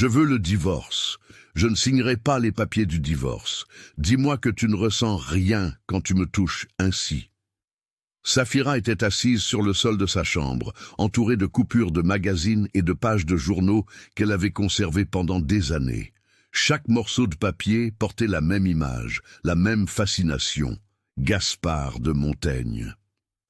Je veux le divorce. Je ne signerai pas les papiers du divorce. Dis-moi que tu ne ressens rien quand tu me touches ainsi. » Safira était assise sur le sol de sa chambre, entourée de coupures de magazines et de pages de journaux qu'elle avait conservées pendant des années. Chaque morceau de papier portait la même image, la même fascination. Gaspard de Montaigne.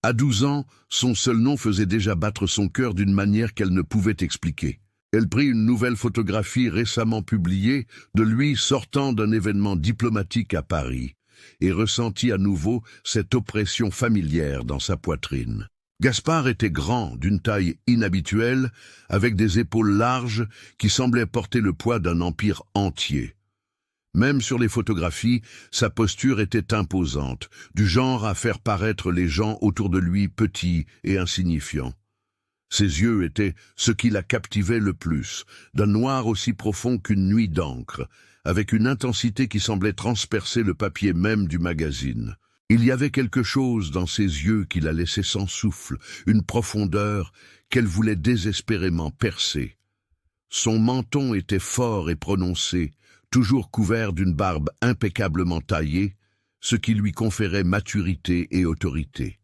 À 12 ans, son seul nom faisait déjà battre son cœur d'une manière qu'elle ne pouvait expliquer. Elle prit une nouvelle photographie récemment publiée de lui sortant d'un événement diplomatique à Paris et ressentit à nouveau cette oppression familière dans sa poitrine. Gaspard était grand, d'une taille inhabituelle, avec des épaules larges qui semblaient porter le poids d'un empire entier. Même sur les photographies, sa posture était imposante, du genre à faire paraître les gens autour de lui petits et insignifiants. Ses yeux étaient ce qui la captivait le plus, d'un noir aussi profond qu'une nuit d'encre, avec une intensité qui semblait transpercer le papier même du magazine. Il y avait quelque chose dans ses yeux qui la laissait sans souffle, une profondeur qu'elle voulait désespérément percer. Son menton était fort et prononcé, toujours couvert d'une barbe impeccablement taillée, ce qui lui conférait maturité et autorité.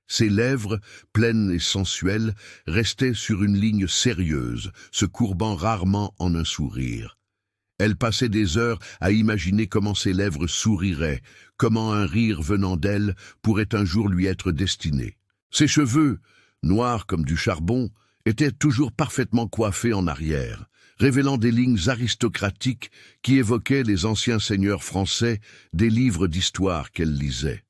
Ses lèvres, pleines et sensuelles, restaient sur une ligne sérieuse, se courbant rarement en un sourire. Elle passait des heures à imaginer comment ses lèvres souriraient, comment un rire venant d'elle pourrait un jour lui être destiné. Ses cheveux, noirs comme du charbon, étaient toujours parfaitement coiffés en arrière, révélant des lignes aristocratiques qui évoquaient les anciens seigneurs français des livres d'histoire qu'elle lisait.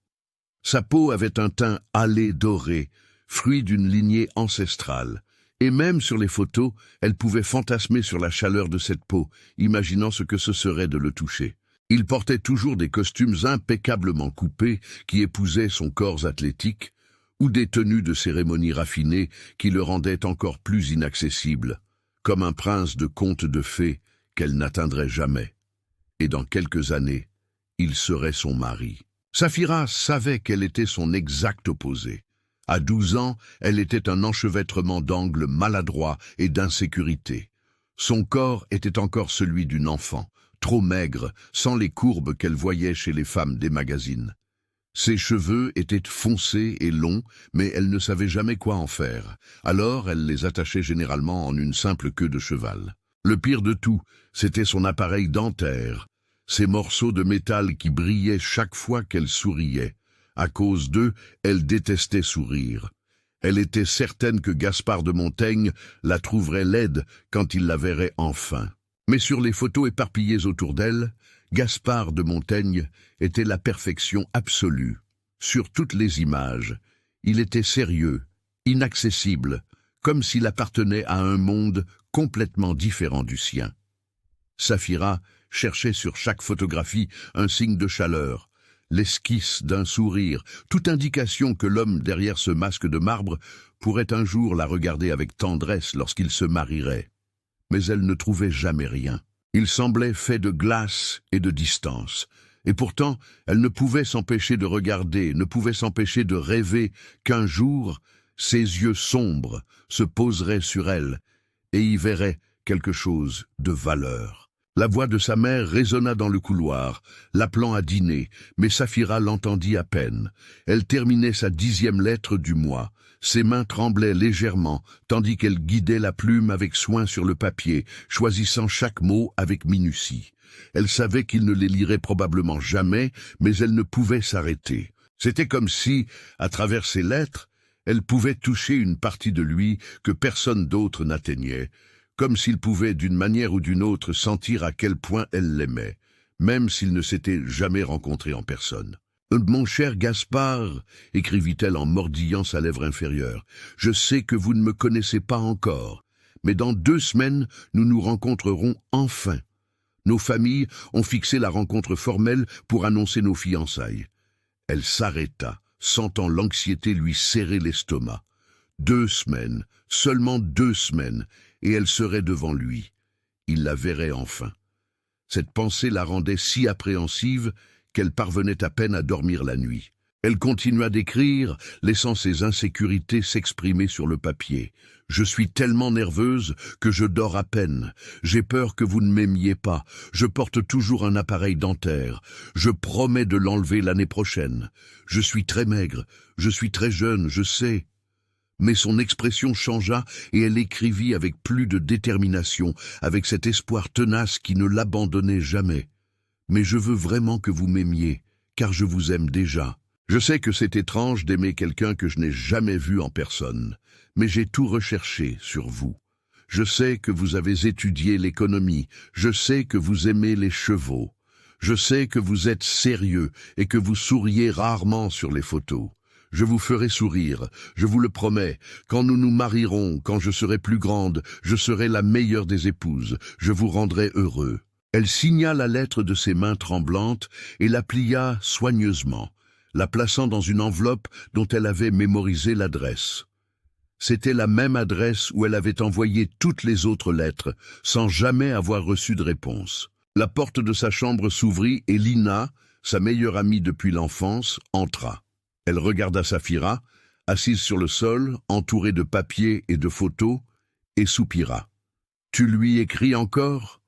Sa peau avait un teint hâlé doré, fruit d'une lignée ancestrale, et même sur les photos, elle pouvait fantasmer sur la chaleur de cette peau, imaginant ce que ce serait de le toucher. Il portait toujours des costumes impeccablement coupés qui épousaient son corps athlétique, ou des tenues de cérémonie raffinées qui le rendaient encore plus inaccessible, comme un prince de conte de fées qu'elle n'atteindrait jamais. Et dans quelques années, il serait son mari. Safira savait qu'elle était son exact opposé. À 12 ans, elle était un enchevêtrement d'angles maladroits et d'insécurité. Son corps était encore celui d'une enfant, trop maigre, sans les courbes qu'elle voyait chez les femmes des magazines. Ses cheveux étaient foncés et longs, mais elle ne savait jamais quoi en faire. Alors elle les attachait généralement en une simple queue de cheval. Le pire de tout, c'était son appareil dentaire, ces morceaux de métal qui brillaient chaque fois qu'elle souriait. À cause d'eux, elle détestait sourire. Elle était certaine que Gaspard de Montaigne la trouverait laide quand il la verrait enfin. Mais sur les photos éparpillées autour d'elle, Gaspard de Montaigne était la perfection absolue. Sur toutes les images, il était sérieux, inaccessible, comme s'il appartenait à un monde complètement différent du sien. Safira cherchait sur chaque photographie un signe de chaleur, l'esquisse d'un sourire, toute indication que l'homme derrière ce masque de marbre pourrait un jour la regarder avec tendresse lorsqu'il se marierait. Mais elle ne trouvait jamais rien. Il semblait fait de glace et de distance. Et pourtant, elle ne pouvait s'empêcher de regarder, ne pouvait s'empêcher de rêver qu'un jour, ses yeux sombres se poseraient sur elle et y verraient quelque chose de valeur. La voix de sa mère résonna dans le couloir, l'appelant à dîner, mais Safira l'entendit à peine. Elle terminait sa 10e lettre du mois. Ses mains tremblaient légèrement, tandis qu'elle guidait la plume avec soin sur le papier, choisissant chaque mot avec minutie. Elle savait qu'il ne les lirait probablement jamais, mais elle ne pouvait s'arrêter. C'était comme si, à travers ses lettres, elle pouvait toucher une partie de lui que personne d'autre n'atteignait, comme s'il pouvait d'une manière ou d'une autre sentir à quel point elle l'aimait, même s'ils ne s'étaient jamais rencontrés en personne. « Mon cher Gaspard, écrivit-elle en mordillant sa lèvre inférieure, je sais que vous ne me connaissez pas encore, mais dans 2 semaines, nous nous rencontrerons enfin. Nos familles ont fixé la rencontre formelle pour annoncer nos fiançailles. » Elle s'arrêta, sentant l'anxiété lui serrer l'estomac. 2 semaines, seulement 2 semaines, et elle serait devant lui. Il la verrait enfin. Cette pensée la rendait si appréhensive qu'elle parvenait à peine à dormir la nuit. Elle continua d'écrire, laissant ses insécurités s'exprimer sur le papier. « Je suis tellement nerveuse que je dors à peine. J'ai peur que vous ne m'aimiez pas. Je porte toujours un appareil dentaire. Je promets de l'enlever l'année prochaine. Je suis très maigre. Je suis très jeune, je sais. » Mais son expression changea et elle écrivit avec plus de détermination, avec cet espoir tenace qui ne l'abandonnait jamais. « Mais je veux vraiment que vous m'aimiez, car je vous aime déjà. Je sais que c'est étrange d'aimer quelqu'un que je n'ai jamais vu en personne, mais j'ai tout recherché sur vous. Je sais que vous avez étudié l'économie, je sais que vous aimez les chevaux, je sais que vous êtes sérieux et que vous souriez rarement sur les photos. Je vous ferai sourire, je vous le promets. Quand nous nous marierons, quand je serai plus grande, je serai la meilleure des épouses, je vous rendrai heureux. » Elle signa la lettre de ses mains tremblantes et la plia soigneusement, la plaçant dans une enveloppe dont elle avait mémorisé l'adresse. C'était la même adresse où elle avait envoyé toutes les autres lettres, sans jamais avoir reçu de réponse. La porte de sa chambre s'ouvrit et Lina, sa meilleure amie depuis l'enfance, entra. Elle regarda Safira, assise sur le sol, entourée de papiers et de photos, et soupira. « Tu lui écris encore ?»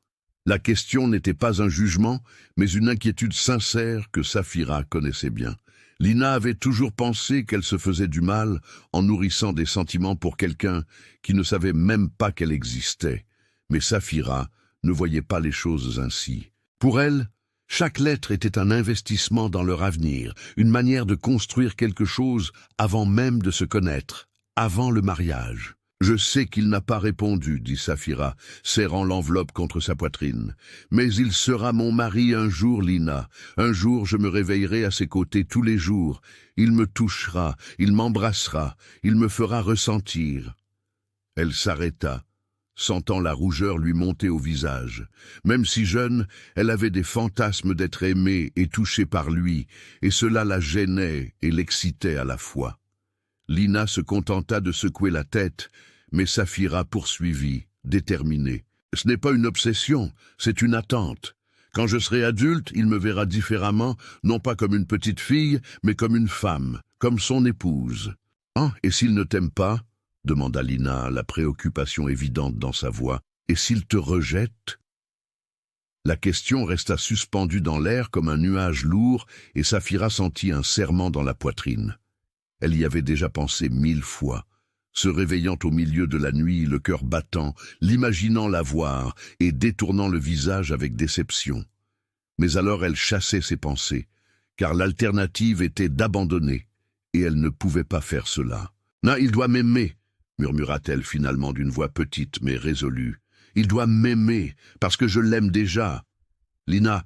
La question n'était pas un jugement, mais une inquiétude sincère que Safira connaissait bien. Lina avait toujours pensé qu'elle se faisait du mal en nourrissant des sentiments pour quelqu'un qui ne savait même pas qu'elle existait. Mais Safira ne voyait pas les choses ainsi. Pour elle, chaque lettre était un investissement dans leur avenir, une manière de construire quelque chose avant même de se connaître, avant le mariage. « Je sais qu'il n'a pas répondu, » dit Safira, serrant l'enveloppe contre sa poitrine. « Mais il sera mon mari un jour, Lina. Un jour, je me réveillerai à ses côtés tous les jours. Il me touchera, il m'embrassera, il me fera ressentir. » Elle s'arrêta, sentant la rougeur lui monter au visage. Même si jeune, elle avait des fantasmes d'être aimée et touchée par lui, et cela la gênait et l'excitait à la fois. Lina se contenta de secouer la tête, mais Safira poursuivit, déterminée. « Ce n'est pas une obsession, c'est une attente. Quand je serai adulte, il me verra différemment, non pas comme une petite fille, mais comme une femme, comme son épouse. »« Ah, et s'il ne t'aime pas ?» demanda Lina, la préoccupation évidente dans sa voix. « Et s'il te rejette ?» La question resta suspendue dans l'air comme un nuage lourd, et Safira sentit un serrement dans la poitrine. Elle y avait déjà pensé 1000 fois, se réveillant au milieu de la nuit, le cœur battant, l'imaginant la voir et détournant le visage avec déception. Mais alors elle chassait ses pensées, car l'alternative était d'abandonner, et elle ne pouvait pas faire cela. « Non, il doit m'aimer !» murmura-t-elle finalement d'une voix petite mais résolue. « Il doit m'aimer, parce que je l'aime déjà. Lina,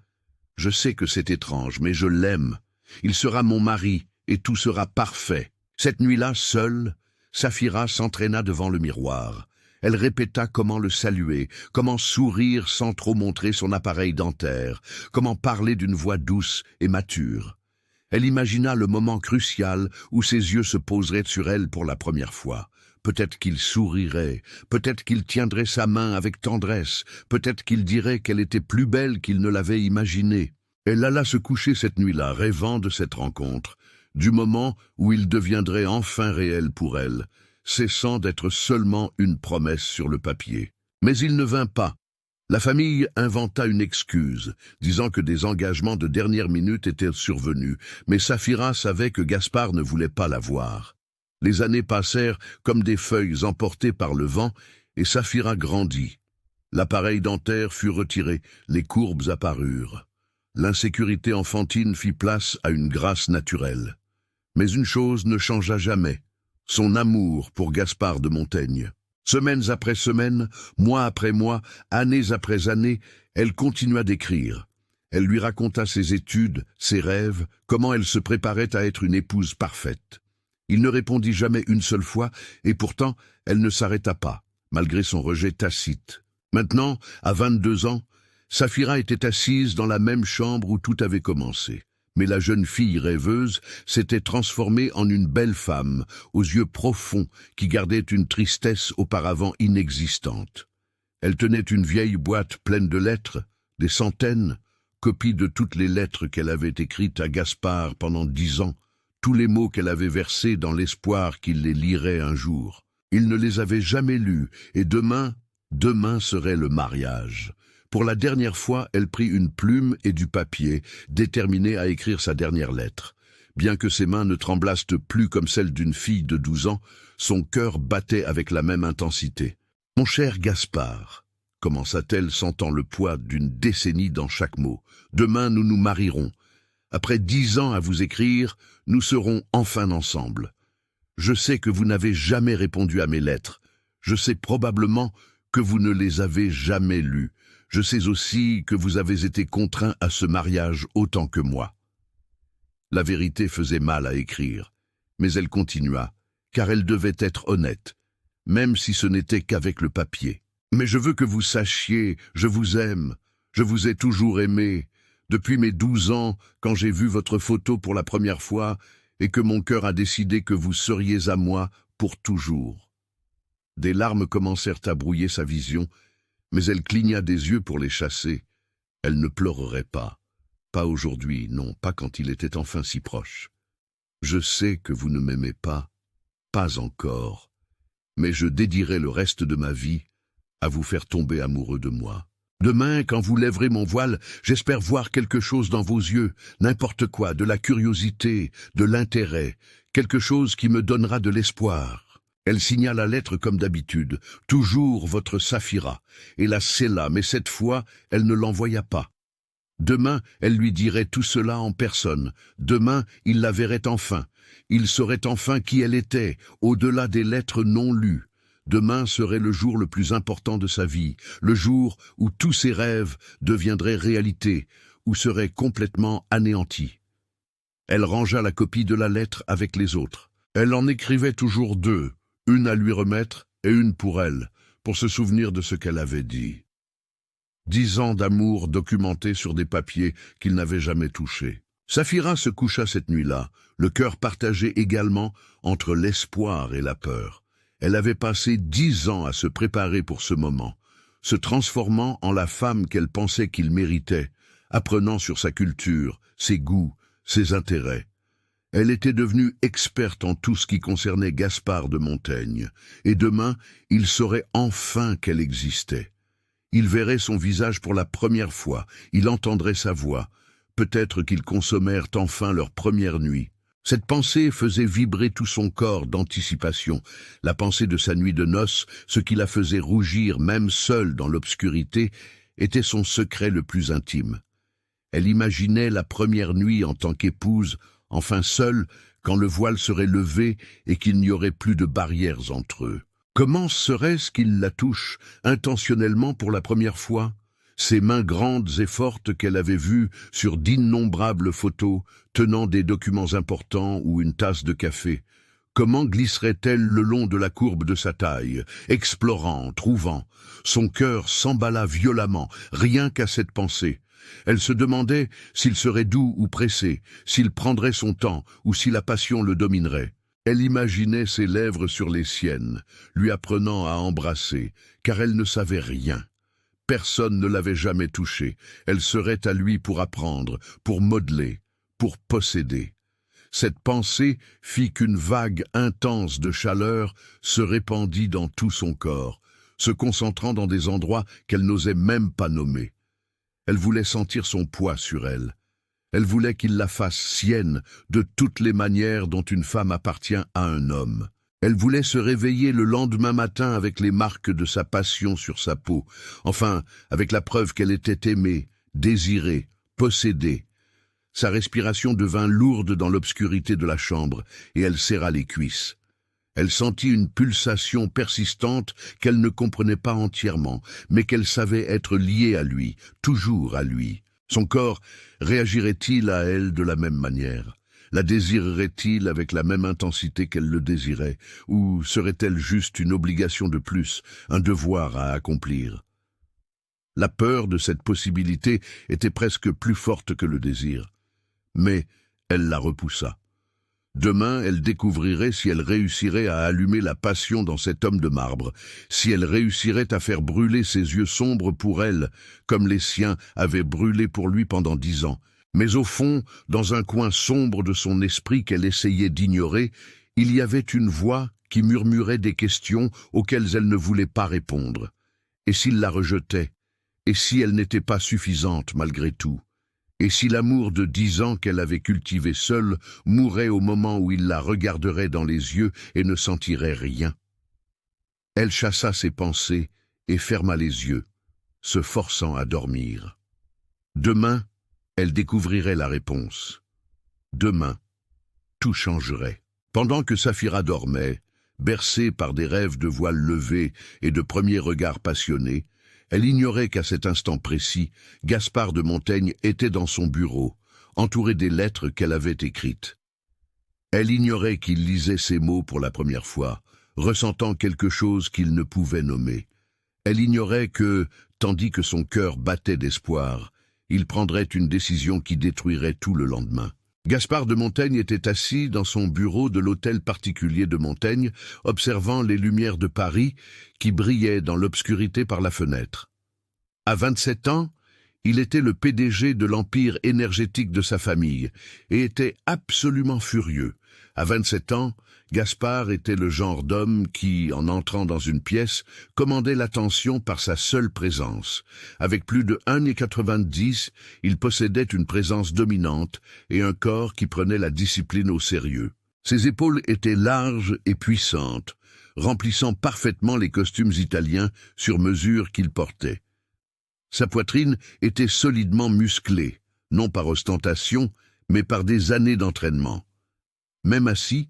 je sais que c'est étrange, mais je l'aime. Il sera mon mari, et tout sera parfait. » Cette nuit-là, seule, Safira s'entraîna devant le miroir. Elle répéta comment le saluer, comment sourire sans trop montrer son appareil dentaire, comment parler d'une voix douce et mature. Elle imagina le moment crucial où ses yeux se poseraient sur elle pour la première fois. Peut-être qu'il sourirait, peut-être qu'il tiendrait sa main avec tendresse, peut-être qu'il dirait qu'elle était plus belle qu'il ne l'avait imaginé. Elle alla se coucher cette nuit-là, rêvant de cette rencontre, du moment où il deviendrait enfin réel pour elle, cessant d'être seulement une promesse sur le papier. Mais il ne vint pas. La famille inventa une excuse, disant que des engagements de dernière minute étaient survenus, mais Safira savait que Gaspard ne voulait pas la voir. Les années passèrent comme des feuilles emportées par le vent, et Safira grandit. L'appareil dentaire fut retiré, les courbes apparurent. L'insécurité enfantine fit place à une grâce naturelle. Mais une chose ne changea jamais, son amour pour Gaspard de Montaigne. Semaines après semaines, mois après mois, années après années, elle continua d'écrire. Elle lui raconta ses études, ses rêves, comment elle se préparait à être une épouse parfaite. Il ne répondit jamais une seule fois, et pourtant elle ne s'arrêta pas, malgré son rejet tacite. Maintenant, à 22 ans, Safira était assise dans la même chambre où tout avait commencé. Mais la jeune fille rêveuse s'était transformée en une belle femme, aux yeux profonds, qui gardait une tristesse auparavant inexistante. Elle tenait une vieille boîte pleine de lettres, des centaines, copie de toutes les lettres qu'elle avait écrites à Gaspard pendant 10 ans, tous les mots qu'elle avait versés dans l'espoir qu'il les lirait un jour. Il ne les avait jamais lus, et demain serait le mariage. Pour la dernière fois, elle prit une plume et du papier, déterminée à écrire sa dernière lettre. Bien que ses mains ne tremblassent plus comme celles d'une fille de 12 ans, son cœur battait avec la même intensité. « Mon cher Gaspard », commença-t-elle, sentant le poids d'une décennie dans chaque mot, « demain nous nous marierons. Après 10 ans à vous écrire, nous serons enfin ensemble. Je sais que vous n'avez jamais répondu à mes lettres. Je sais probablement que vous ne les avez jamais lues. Je sais aussi que vous avez été contraint à ce mariage autant que moi. » La vérité faisait mal à écrire, mais elle continua, car elle devait être honnête, même si ce n'était qu'avec le papier. « Mais je veux que vous sachiez, je vous aime, je vous ai toujours aimé, depuis mes 12 ans, quand j'ai vu votre photo pour la première fois, et que mon cœur a décidé que vous seriez à moi pour toujours. » Des larmes commencèrent à brouiller sa vision, mais elle cligna des yeux pour les chasser. Elle ne pleurerait pas. Pas aujourd'hui, non, pas quand il était enfin si proche. « Je sais que vous ne m'aimez pas, pas encore, mais je dédierai le reste de ma vie à vous faire tomber amoureux de moi. Demain, quand vous lèverez mon voile, j'espère voir quelque chose dans vos yeux, n'importe quoi, de la curiosité, de l'intérêt, quelque chose qui me donnera de l'espoir. » Elle signa la lettre comme d'habitude, toujours votre Saphira, et la scella, mais cette fois, elle ne l'envoya pas. Demain, elle lui dirait tout cela en personne. Demain, il la verrait enfin. Il saurait enfin qui elle était, au-delà des lettres non lues. Demain serait le jour le plus important de sa vie, le jour où tous ses rêves deviendraient réalité, ou seraient complètement anéantis. Elle rangea la copie de la lettre avec les autres. Elle en écrivait toujours 2, une à lui remettre et une pour elle, pour se souvenir de ce qu'elle avait dit. 10 ans d'amour documentés sur des papiers qu'il n'avait jamais touchés. Saphira se coucha cette nuit-là, le cœur partagé également entre l'espoir et la peur. Elle avait passé 10 ans à se préparer pour ce moment, se transformant en la femme qu'elle pensait qu'il méritait, apprenant sur sa culture, ses goûts, ses intérêts. Elle était devenue experte en tout ce qui concernait Gaspard de Montaigne, et demain, il saurait enfin qu'elle existait. Il verrait son visage pour la première fois, il entendrait sa voix. Peut-être qu'ils consommèrent enfin leur première nuit. Cette pensée faisait vibrer tout son corps d'anticipation, la pensée de sa nuit de noces, ce qui la faisait rougir même seule dans l'obscurité, était son secret le plus intime. Elle imaginait la première nuit en tant qu'épouse, enfin seule, quand le voile serait levé et qu'il n'y aurait plus de barrières entre eux. Comment serait-ce qu'il la touche, intentionnellement pour la première fois? Ses mains grandes et fortes qu'elle avait vues sur d'innombrables photos, tenant des documents importants ou une tasse de café. Comment glisserait-elle le long de la courbe de sa taille, explorant, trouvant? Son cœur s'emballa violemment, rien qu'à cette pensée. Elle se demandait s'il serait doux ou pressé, s'il prendrait son temps ou si la passion le dominerait. Elle imaginait ses lèvres sur les siennes, lui apprenant à embrasser, car elle ne savait rien. Personne ne l'avait jamais touchée. Elle serait à lui pour apprendre, pour modeler, pour posséder. Cette pensée fit qu'une vague intense de chaleur se répandit dans tout son corps, se concentrant dans des endroits qu'elle n'osait même pas nommer. Elle voulait sentir son poids sur elle. Elle voulait qu'il la fasse sienne de toutes les manières dont une femme appartient à un homme. Elle voulait se réveiller le lendemain matin avec les marques de sa passion sur sa peau, enfin avec la preuve qu'elle était aimée, désirée, possédée. Sa respiration devint lourde dans l'obscurité de la chambre et elle serra les cuisses. Elle sentit une pulsation persistante qu'elle ne comprenait pas entièrement, mais qu'elle savait être liée à lui, toujours à lui. Son corps réagirait-il à elle de la même manière? La désirerait-il avec la même intensité qu'elle le désirait? Ou serait-elle juste une obligation de plus, un devoir à accomplir? La peur de cette possibilité était presque plus forte que le désir. Mais elle la repoussa. Demain, elle découvrirait si elle réussirait à allumer la passion dans cet homme de marbre, si elle réussirait à faire brûler ses yeux sombres pour elle, comme les siens avaient brûlé pour lui pendant 10 ans. Mais au fond, dans un coin sombre de son esprit qu'elle essayait d'ignorer, il y avait une voix qui murmurait des questions auxquelles elle ne voulait pas répondre. Et s'il la rejetait? Et si elle n'était pas suffisante malgré tout? Et si l'amour de 10 ans qu'elle avait cultivé seule mourait au moment où il la regarderait dans les yeux et ne sentirait rien? Elle chassa ses pensées et ferma les yeux, se forçant à dormir. Demain, elle découvrirait la réponse. Demain, tout changerait. Pendant que Saphira dormait, bercée par des rêves de voile levée et de premiers regards passionnés, elle ignorait qu'à cet instant précis, Gaspard de Montaigne était dans son bureau, entouré des lettres qu'elle avait écrites. Elle ignorait qu'il lisait ces mots pour la première fois, ressentant quelque chose qu'il ne pouvait nommer. Elle ignorait que, tandis que son cœur battait d'espoir, il prendrait une décision qui détruirait tout le lendemain. Gaspard de Montaigne était assis dans son bureau de l'hôtel particulier de Montaigne, observant les lumières de Paris qui brillaient dans l'obscurité par la fenêtre. À 27 ans, il était le PDG de l'empire énergétique de sa famille et était absolument furieux. À 27 ans, Gaspard était le genre d'homme qui, en entrant dans une pièce, commandait l'attention par sa seule présence. Avec plus de 1,90 m, il possédait une présence dominante et un corps qui prenait la discipline au sérieux. Ses épaules étaient larges et puissantes, remplissant parfaitement les costumes italiens sur mesure qu'il portait. Sa poitrine était solidement musclée, non par ostentation, mais par des années d'entraînement. Même assis,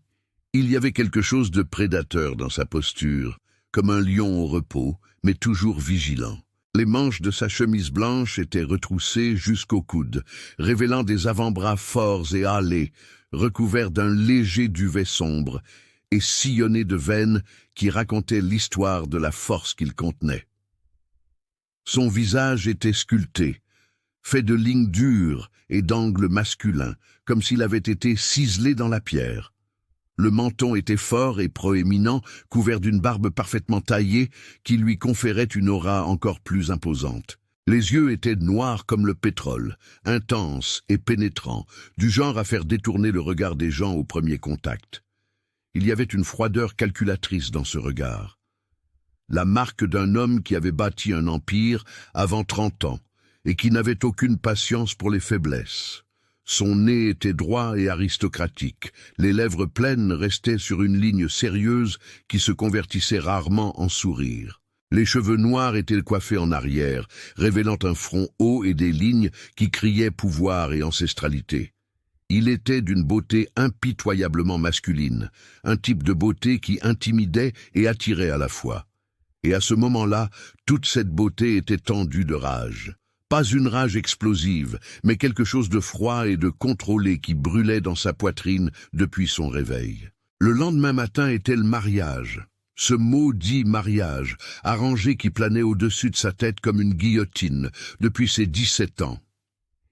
il y avait quelque chose de prédateur dans sa posture, comme un lion au repos, mais toujours vigilant. Les manches de sa chemise blanche étaient retroussées jusqu'au coude, révélant des avant-bras forts et hâlés, recouverts d'un léger duvet sombre, et sillonnés de veines qui racontaient l'histoire de la force qu'il contenait. Son visage était sculpté, fait de lignes dures et d'angles masculins, comme s'il avait été ciselé dans la pierre. Le menton était fort et proéminent, couvert d'une barbe parfaitement taillée qui lui conférait une aura encore plus imposante. Les yeux étaient noirs comme le pétrole, intenses et pénétrants, du genre à faire détourner le regard des gens au premier contact. Il y avait une froideur calculatrice dans ce regard. La marque d'un homme qui avait bâti un empire avant 30 ans et qui n'avait aucune patience pour les faiblesses. Son nez était droit et aristocratique, les lèvres pleines restaient sur une ligne sérieuse qui se convertissait rarement en sourire. Les cheveux noirs étaient coiffés en arrière, révélant un front haut et des lignes qui criaient pouvoir et ancestralité. Il était d'une beauté impitoyablement masculine, un type de beauté qui intimidait et attirait à la fois. Et à ce moment-là, toute cette beauté était tendue de rage. Pas une rage explosive, mais quelque chose de froid et de contrôlé qui brûlait dans sa poitrine depuis son réveil. Le lendemain matin était le mariage. Ce maudit mariage, arrangé qui planait au-dessus de sa tête comme une guillotine, depuis ses 17 ans.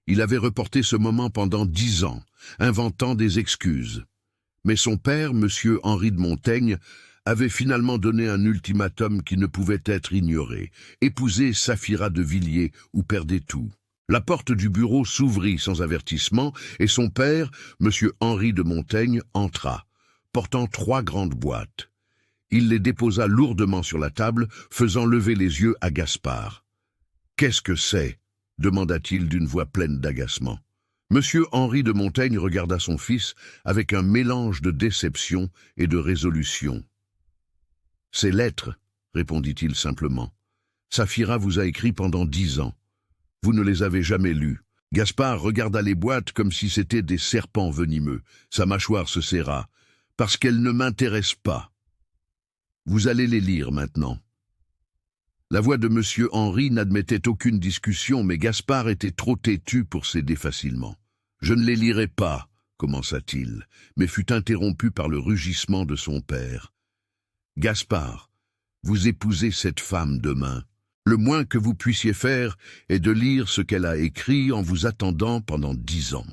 Il avait reporté ce moment pendant 10 ans, inventant des excuses. Mais son père, M. Henri de Montaigne, avait finalement donné un ultimatum qui ne pouvait être ignoré, épouser Saphira de Villiers ou perdait tout. La porte du bureau s'ouvrit sans avertissement et son père, M. Henri de Montaigne, entra, portant 3 grandes boîtes. Il les déposa lourdement sur la table, faisant lever les yeux à Gaspard. « Qu'est-ce que c'est » demanda-t-il d'une voix pleine d'agacement. M. Henri de Montaigne regarda son fils avec un mélange de déception et de résolution. « Ces lettres, répondit-il simplement. Saphira vous a écrit pendant 10 ans. Vous ne les avez jamais lues. » Gaspard regarda les boîtes comme si c'étaient des serpents venimeux. Sa mâchoire se serra. « Parce qu'elles ne m'intéressent pas. Vous allez les lire maintenant. » La voix de M. Henri n'admettait aucune discussion, mais Gaspard était trop têtu pour céder facilement. « Je ne les lirai pas, » commença-t-il, mais fut interrompu par le rugissement de son père. « Gaspard, vous épousez cette femme demain. Le moins que vous puissiez faire est de lire ce qu'elle a écrit en vous attendant pendant 10 ans. »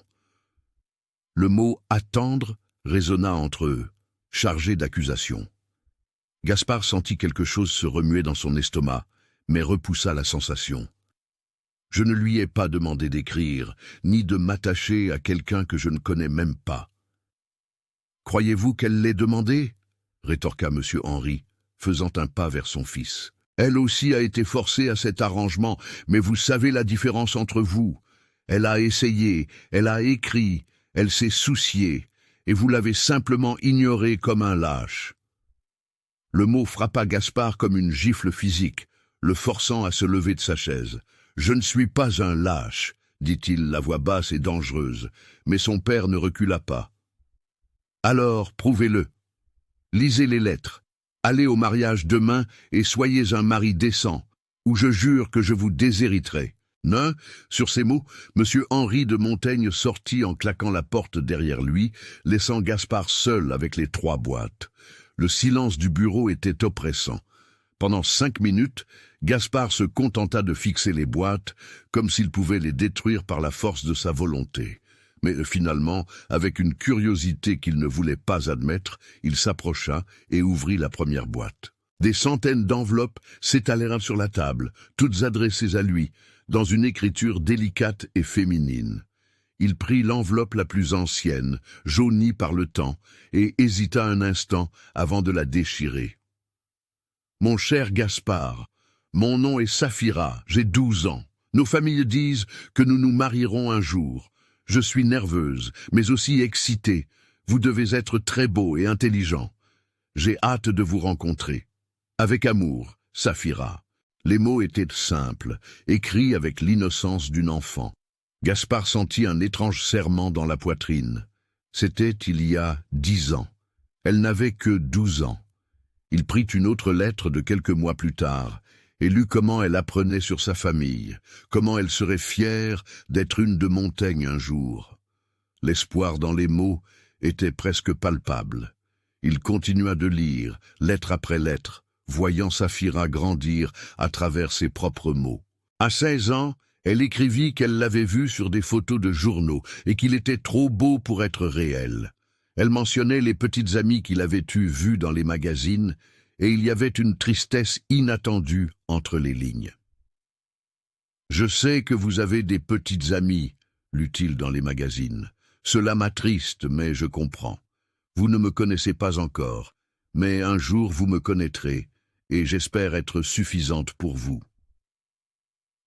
Le mot « attendre » résonna entre eux, chargé d'accusation. Gaspard sentit quelque chose se remuer dans son estomac, mais repoussa la sensation. Je ne lui ai pas demandé d'écrire, ni de m'attacher à quelqu'un que je ne connais même pas. Croyez-vous qu'elle l'ait demandé? Rétorqua M. Henry, faisant un pas vers son fils. Elle aussi a été forcée à cet arrangement, mais vous savez la différence entre vous. Elle a essayé, elle a écrit, elle s'est souciée, et vous l'avez simplement ignorée comme un lâche. Le mot frappa Gaspard comme une gifle physique, le forçant à se lever de sa chaise. « Je ne suis pas un lâche », dit-il, la voix basse et dangereuse, mais son père ne recula pas. « Alors, prouvez-le. Lisez les lettres. Allez au mariage demain et soyez un mari décent, ou je jure que je vous déshériterai. » Non, sur ces mots, M. Henry de Montaigne sortit en claquant la porte derrière lui, laissant Gaspard seul avec les 3 boîtes. Le silence du bureau était oppressant. Pendant 5 minutes, Gaspard se contenta de fixer les boîtes, comme s'il pouvait les détruire par la force de sa volonté. Mais finalement, avec une curiosité qu'il ne voulait pas admettre, il s'approcha et ouvrit la première boîte. Des centaines d'enveloppes s'étalèrent sur la table, toutes adressées à lui, dans une écriture délicate et féminine. Il prit l'enveloppe la plus ancienne, jaunie par le temps, et hésita un instant avant de la déchirer. « Mon cher Gaspard, mon nom est Saphira, j'ai 12 ans. Nos familles disent que nous nous marierons un jour. Je suis nerveuse, mais aussi excitée. Vous devez être très beau et intelligent. J'ai hâte de vous rencontrer. Avec amour, Saphira. » Les mots étaient simples, écrits avec l'innocence d'une enfant. Gaspard sentit un étrange serrement dans la poitrine. C'était il y a 10 ans. Elle n'avait que 12 ans. Il prit une autre lettre de quelques mois plus tard et lut comment elle apprenait sur sa famille, comment elle serait fière d'être une de Montaigne un jour. L'espoir dans les mots était presque palpable. Il continua de lire, lettre après lettre, voyant Saphira grandir à travers ses propres mots. À 16 ans, elle écrivit qu'elle l'avait vu sur des photos de journaux et qu'il était trop beau pour être réel. Elle mentionnait les petites amies qu'il avait vues dans les magazines, et il y avait une tristesse inattendue entre les lignes. « Je sais que vous avez des petites amies, » lut-il dans les magazines. « Cela m'attriste, mais je comprends. Vous ne me connaissez pas encore, mais un jour vous me connaîtrez, et j'espère être suffisante pour vous. »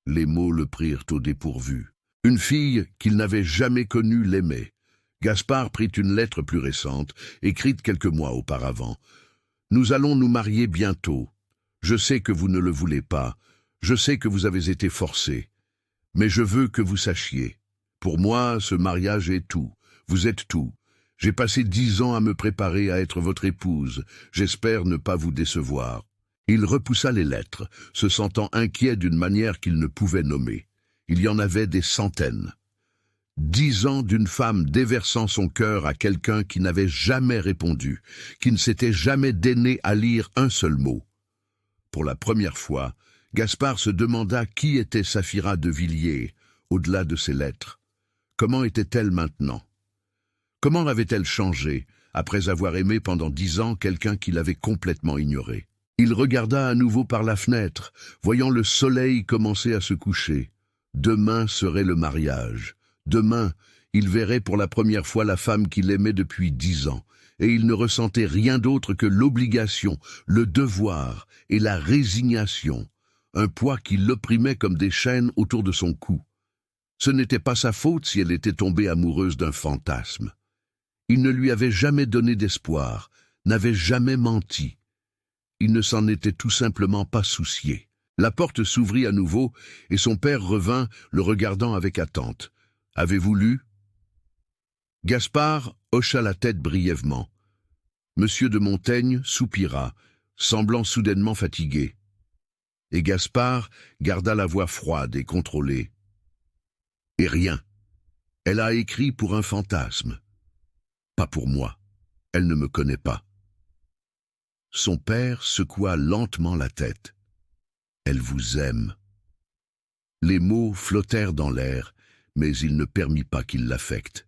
Les mots le prirent au dépourvu. Une fille qu'il n'avait jamais connue l'aimait. Gaspard prit une lettre plus récente, écrite quelques mois auparavant. « Nous allons nous marier bientôt. Je sais que vous ne le voulez pas. Je sais que vous avez été forcé. Mais je veux que vous sachiez. Pour moi, ce mariage est tout. Vous êtes tout. J'ai passé 10 ans à me préparer à être votre épouse. J'espère ne pas vous décevoir. » Il repoussa les lettres, se sentant inquiet d'une manière qu'il ne pouvait nommer. Il y en avait des centaines. 10 ans d'une femme déversant son cœur à quelqu'un qui n'avait jamais répondu, qui ne s'était jamais daigné à lire un seul mot. Pour la première fois, Gaspard se demanda qui était Saphira de Villiers, au-delà de ses lettres. Comment était-elle maintenant? Comment avait-elle changé, après avoir aimé pendant 10 ans quelqu'un qu'il avait complètement ignoré? Il regarda à nouveau par la fenêtre, voyant le soleil commencer à se coucher. Demain serait le mariage. Demain, il verrait pour la première fois la femme qu'il aimait depuis 10 ans, et il ne ressentait rien d'autre que l'obligation, le devoir et la résignation, un poids qui l'opprimait comme des chaînes autour de son cou. Ce n'était pas sa faute si elle était tombée amoureuse d'un fantasme. Il ne lui avait jamais donné d'espoir, n'avait jamais menti. Il ne s'en était tout simplement pas soucié. La porte s'ouvrit à nouveau, et son père revint, le regardant avec attente. « Avez-vous lu » Gaspard hocha la tête brièvement. Monsieur de Montaigne soupira, semblant soudainement fatigué. Et Gaspard garda la voix froide et contrôlée. « Et rien. Elle a écrit pour un fantasme. Pas pour moi. Elle ne me connaît pas. » Son père secoua lentement la tête. « Elle vous aime. » Les mots flottèrent dans l'air, mais il ne permit pas qu'ils l'affectent.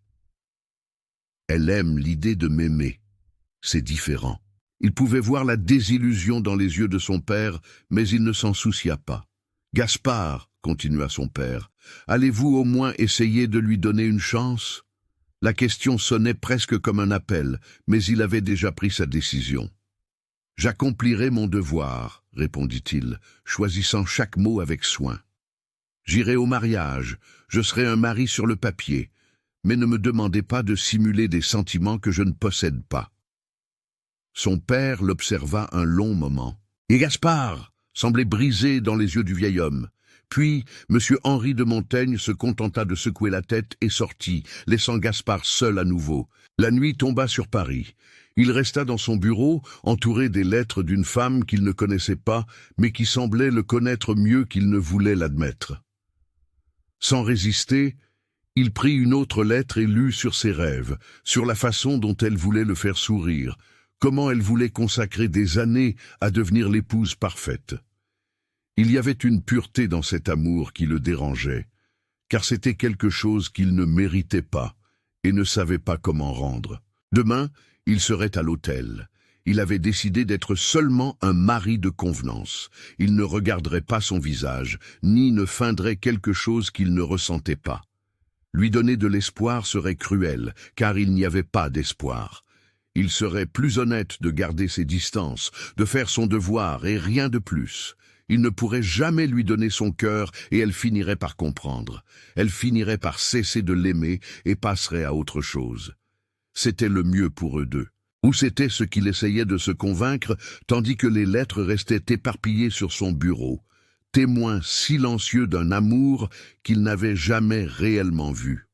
« Elle aime l'idée de m'aimer. C'est différent. » Il pouvait voir la désillusion dans les yeux de son père, mais il ne s'en soucia pas. « Gaspard, continua son père. Allez-vous au moins essayer de lui donner une chance? La question sonnait presque comme un appel, mais il avait déjà pris sa décision. J'accomplirai mon devoir, répondit-il, choisissant chaque mot avec soin. J'irai au mariage, je serai un mari sur le papier, mais ne me demandez pas de simuler des sentiments que je ne possède pas. Son père l'observa un long moment. Et Gaspard semblait brisé dans les yeux du vieil homme. Puis, M. Henri de Montaigne se contenta de secouer la tête et sortit, laissant Gaspard seul à nouveau. La nuit tomba sur Paris. Il resta dans son bureau, entouré des lettres d'une femme qu'il ne connaissait pas, mais qui semblait le connaître mieux qu'il ne voulait l'admettre. Sans résister, il prit une autre lettre et lut sur ses rêves, sur la façon dont elle voulait le faire sourire, comment elle voulait consacrer des années à devenir l'épouse parfaite. Il y avait une pureté dans cet amour qui le dérangeait, car c'était quelque chose qu'il ne méritait pas et ne savait pas comment rendre. Demain, il serait à l'hôtel. Il avait décidé d'être seulement un mari de convenance. Il ne regarderait pas son visage, ni ne feindrait quelque chose qu'il ne ressentait pas. Lui donner de l'espoir serait cruel, car il n'y avait pas d'espoir. Il serait plus honnête de garder ses distances, de faire son devoir et rien de plus. Il ne pourrait jamais lui donner son cœur et elle finirait par comprendre. Elle finirait par cesser de l'aimer et passerait à autre chose. C'était le mieux pour eux deux. Ou c'était ce qu'il essayait de se convaincre, tandis que les lettres restaient éparpillées sur son bureau, témoin silencieux d'un amour qu'il n'avait jamais réellement vu.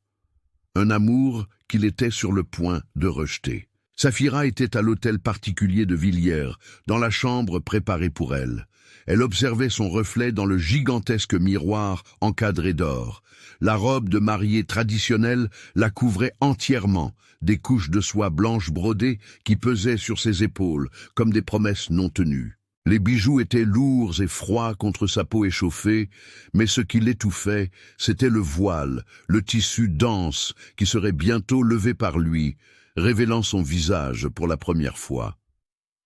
Un amour qu'il était sur le point de rejeter. Saphira était à l'hôtel particulier de Villiers, dans la chambre préparée pour elle. Elle observait son reflet dans le gigantesque miroir encadré d'or. La robe de mariée traditionnelle la couvrait entièrement, des couches de soie blanche brodée qui pesaient sur ses épaules, comme des promesses non tenues. Les bijoux étaient lourds et froids contre sa peau échauffée, mais ce qui l'étouffait, c'était le voile, le tissu dense qui serait bientôt levé par lui, révélant son visage pour la première fois.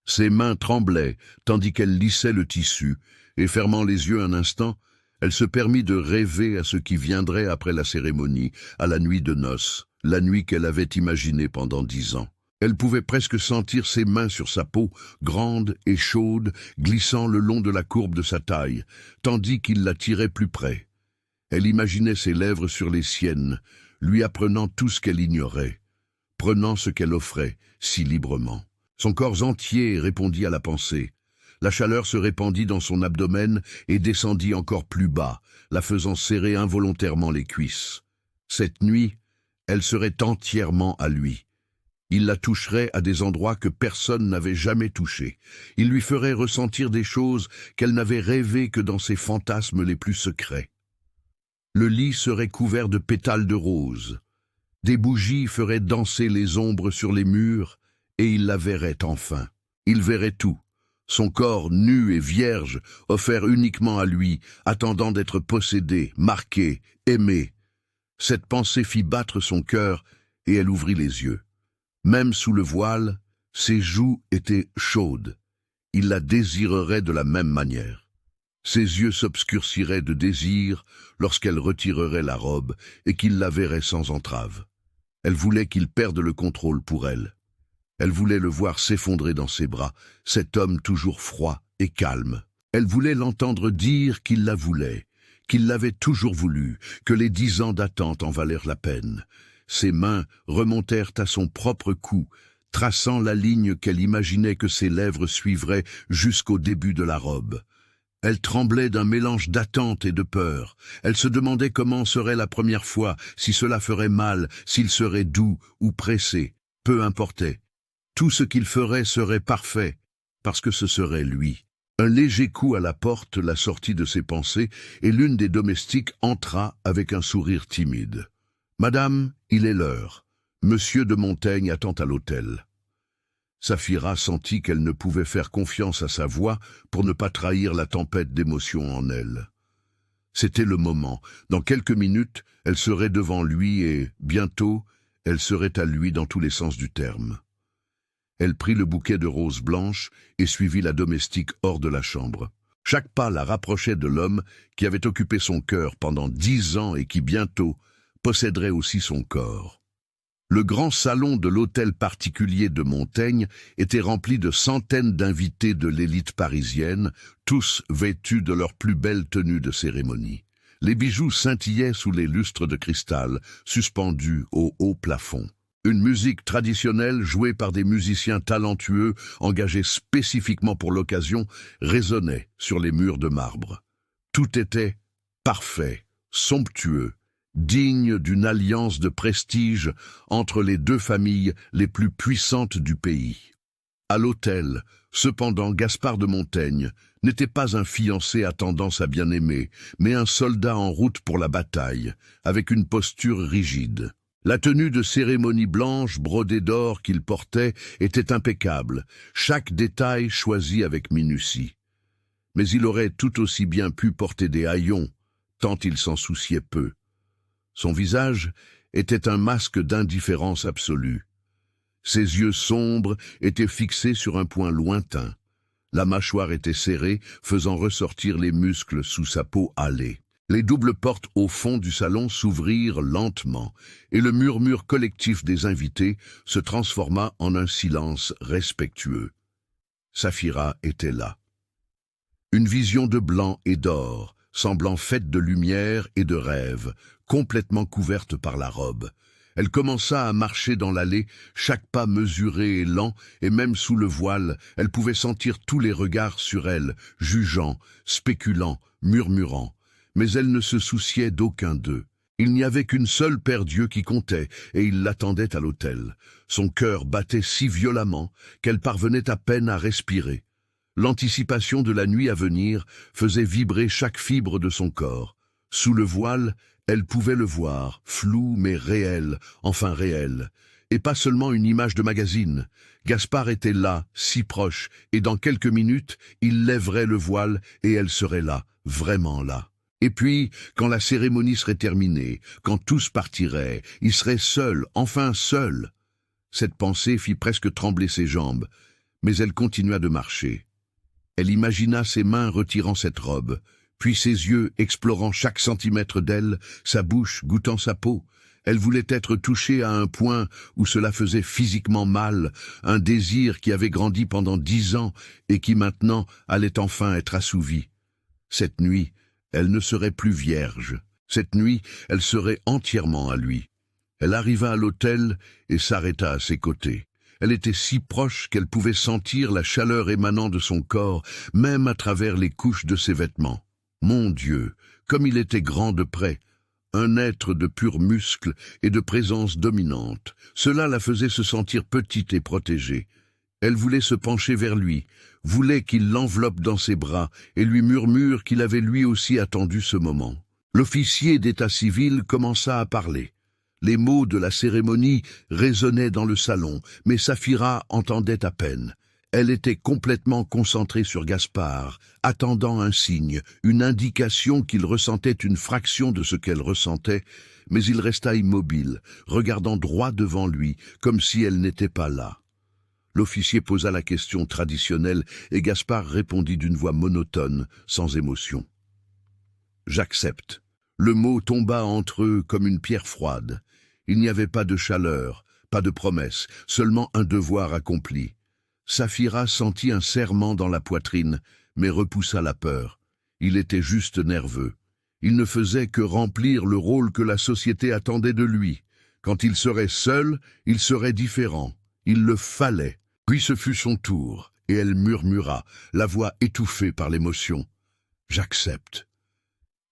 Ses mains tremblaient, tandis qu'elle lissait le tissu, et fermant les yeux un instant, elle se permit de rêver à ce qui viendrait après la cérémonie, à la nuit de noces, la nuit qu'elle avait imaginée pendant 10 ans. Elle pouvait presque sentir ses mains sur sa peau, grande et chaude, glissant le long de la courbe de sa taille, tandis qu'il la tirait plus près. Elle imaginait ses lèvres sur les siennes, lui apprenant tout ce qu'elle ignorait, prenant ce qu'elle offrait si librement. Son corps entier répondit à la pensée. La chaleur se répandit dans son abdomen et descendit encore plus bas, la faisant serrer involontairement les cuisses. Cette nuit, elle serait entièrement à lui. Il la toucherait à des endroits que personne n'avait jamais touchés. Il lui ferait ressentir des choses qu'elle n'avait rêvées que dans ses fantasmes les plus secrets. Le lit serait couvert de pétales de rose. Des bougies feraient danser les ombres sur les murs, et il la verrait enfin. Il verrait tout. Son corps nu et vierge, offert uniquement à lui, attendant d'être possédé, marqué, aimé. Cette pensée fit battre son cœur, et elle ouvrit les yeux. Même sous le voile, ses joues étaient chaudes. Il la désirerait de la même manière. Ses yeux s'obscurciraient de désir lorsqu'elle retirerait la robe et qu'il la verrait sans entrave. Elle voulait qu'il perde le contrôle pour elle. Elle voulait le voir s'effondrer dans ses bras, cet homme toujours froid et calme. Elle voulait l'entendre dire qu'il la voulait, qu'il l'avait toujours voulu, que les 10 ans d'attente en valèrent la peine. Ses mains remontèrent à son propre cou, traçant la ligne qu'elle imaginait que ses lèvres suivraient jusqu'au début de la robe. Elle tremblait d'un mélange d'attente et de peur. Elle se demandait comment serait la première fois, si cela ferait mal, s'il serait doux ou pressé. Peu importait. Tout ce qu'il ferait serait parfait, parce que ce serait lui. Un léger coup à la porte la sortit de ses pensées, et l'une des domestiques entra avec un sourire timide. « Madame, il est l'heure. Monsieur de Montaigne attend à l'hôtel. » Saphira sentit qu'elle ne pouvait faire confiance à sa voix pour ne pas trahir la tempête d'émotions en elle. C'était le moment. Dans quelques minutes, elle serait devant lui et, bientôt, elle serait à lui dans tous les sens du terme. Elle prit le bouquet de roses blanches et suivit la domestique hors de la chambre. Chaque pas la rapprochait de l'homme qui avait occupé son cœur pendant 10 ans et qui bientôt posséderait aussi son corps. Le grand salon de l'hôtel particulier de Montaigne était rempli de centaines d'invités de l'élite parisienne, tous vêtus de leurs plus belles tenues de cérémonie. Les bijoux scintillaient sous les lustres de cristal, suspendus au haut plafond. Une musique traditionnelle jouée par des musiciens talentueux, engagés spécifiquement pour l'occasion, résonnait sur les murs de marbre. Tout était parfait, somptueux, digne d'une alliance de prestige entre les deux familles les plus puissantes du pays. À l'hôtel, cependant, Gaspard de Montaigne n'était pas un fiancé attendant sa bien-aimée, mais un soldat en route pour la bataille, avec une posture rigide. La tenue de cérémonie blanche brodée d'or qu'il portait était impeccable, chaque détail choisi avec minutie. Mais il aurait tout aussi bien pu porter des haillons, tant il s'en souciait peu. Son visage était un masque d'indifférence absolue. Ses yeux sombres étaient fixés sur un point lointain. La mâchoire était serrée, faisant ressortir les muscles sous sa peau hâlée. Les doubles portes au fond du salon s'ouvrirent lentement, et le murmure collectif des invités se transforma en un silence respectueux. Saphira était là. Une vision de blanc et d'or, semblant faite de lumière et de rêve, complètement couverte par la robe. Elle commença à marcher dans l'allée, chaque pas mesuré et lent, et même sous le voile, elle pouvait sentir tous les regards sur elle, jugeant, spéculant, murmurant. Mais elle ne se souciait d'aucun d'eux. Il n'y avait qu'une seule paire d'yeux qui comptait, et il l'attendait à l'hôtel. Son cœur battait si violemment qu'elle parvenait à peine à respirer. L'anticipation de la nuit à venir faisait vibrer chaque fibre de son corps. Sous le voile, elle pouvait le voir, flou mais réel, enfin réel. Et pas seulement une image de magazine. Gaspard était là, si proche, et dans quelques minutes, il lèverait le voile et elle serait là, vraiment là. Et puis, quand la cérémonie serait terminée, quand tous partiraient, il serait seul, enfin seul. Cette pensée fit presque trembler ses jambes, mais elle continua de marcher. Elle imagina ses mains retirant cette robe, puis ses yeux explorant chaque centimètre d'elle, sa bouche goûtant sa peau. Elle voulait être touchée à un point où cela faisait physiquement mal, un désir qui avait grandi pendant 10 ans et qui maintenant allait enfin être assouvi. Cette nuit, elle ne serait plus vierge. Cette nuit, elle serait entièrement à lui. Elle arriva à l'hôtel et s'arrêta à ses côtés. Elle était si proche qu'elle pouvait sentir la chaleur émanant de son corps, même à travers les couches de ses vêtements. Mon Dieu, comme il était grand de près, un être de purs muscles et de présence dominante. Cela la faisait se sentir petite et protégée. Elle voulait se pencher vers lui, voulait qu'il l'enveloppe dans ses bras et lui murmure qu'il avait lui aussi attendu ce moment. L'officier d'état civil commença à parler. Les mots de la cérémonie résonnaient dans le salon, mais Saphira entendait à peine. Elle était complètement concentrée sur Gaspard, attendant un signe, une indication qu'il ressentait une fraction de ce qu'elle ressentait, mais il resta immobile, regardant droit devant lui, comme si elle n'était pas là. L'officier posa la question traditionnelle et Gaspard répondit d'une voix monotone, sans émotion. « J'accepte. » Le mot tomba entre eux comme une pierre froide. Il n'y avait pas de chaleur, pas de promesse, seulement un devoir accompli. Saphira sentit un serrement dans la poitrine, mais repoussa la peur. Il était juste nerveux. Il ne faisait que remplir le rôle que la société attendait de lui. Quand il serait seul, il serait différent. Il le fallait. Puis ce fut son tour, et elle murmura, la voix étouffée par l'émotion. « J'accepte. »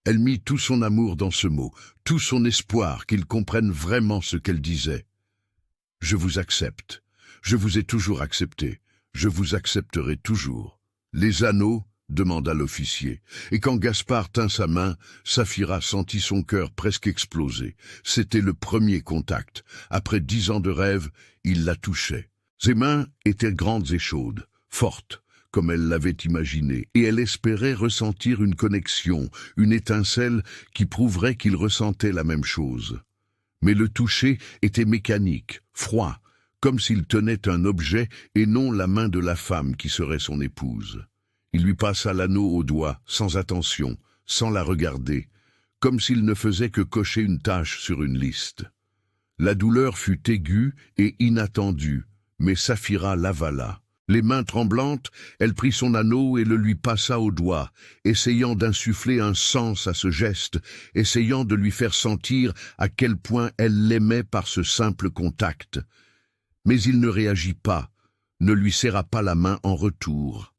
Elle mit tout son amour dans ce mot, tout son espoir qu'il comprenne vraiment ce qu'elle disait. « Je vous accepte. Je vous ai toujours accepté. Je vous accepterai toujours. »« Les anneaux ?» demanda l'officier. Et quand Gaspard tint sa main, Saphira sentit son cœur presque exploser. C'était le premier contact. Après 10 ans de rêve, il la touchait. Ses mains étaient grandes et chaudes, fortes, comme elle l'avait imaginé, et elle espérait ressentir une connexion, une étincelle qui prouverait qu'il ressentait la même chose. Mais le toucher était mécanique, froid, comme s'il tenait un objet et non la main de la femme qui serait son épouse. Il lui passa l'anneau au doigt, sans attention, sans la regarder, comme s'il ne faisait que cocher une tâche sur une liste. La douleur fut aiguë et inattendue, mais Saphira l'avala. Les mains tremblantes, elle prit son anneau et le lui passa au doigt, essayant d'insuffler un sens à ce geste, essayant de lui faire sentir à quel point elle l'aimait par ce simple contact. Mais il ne réagit pas, ne lui serra pas la main en retour.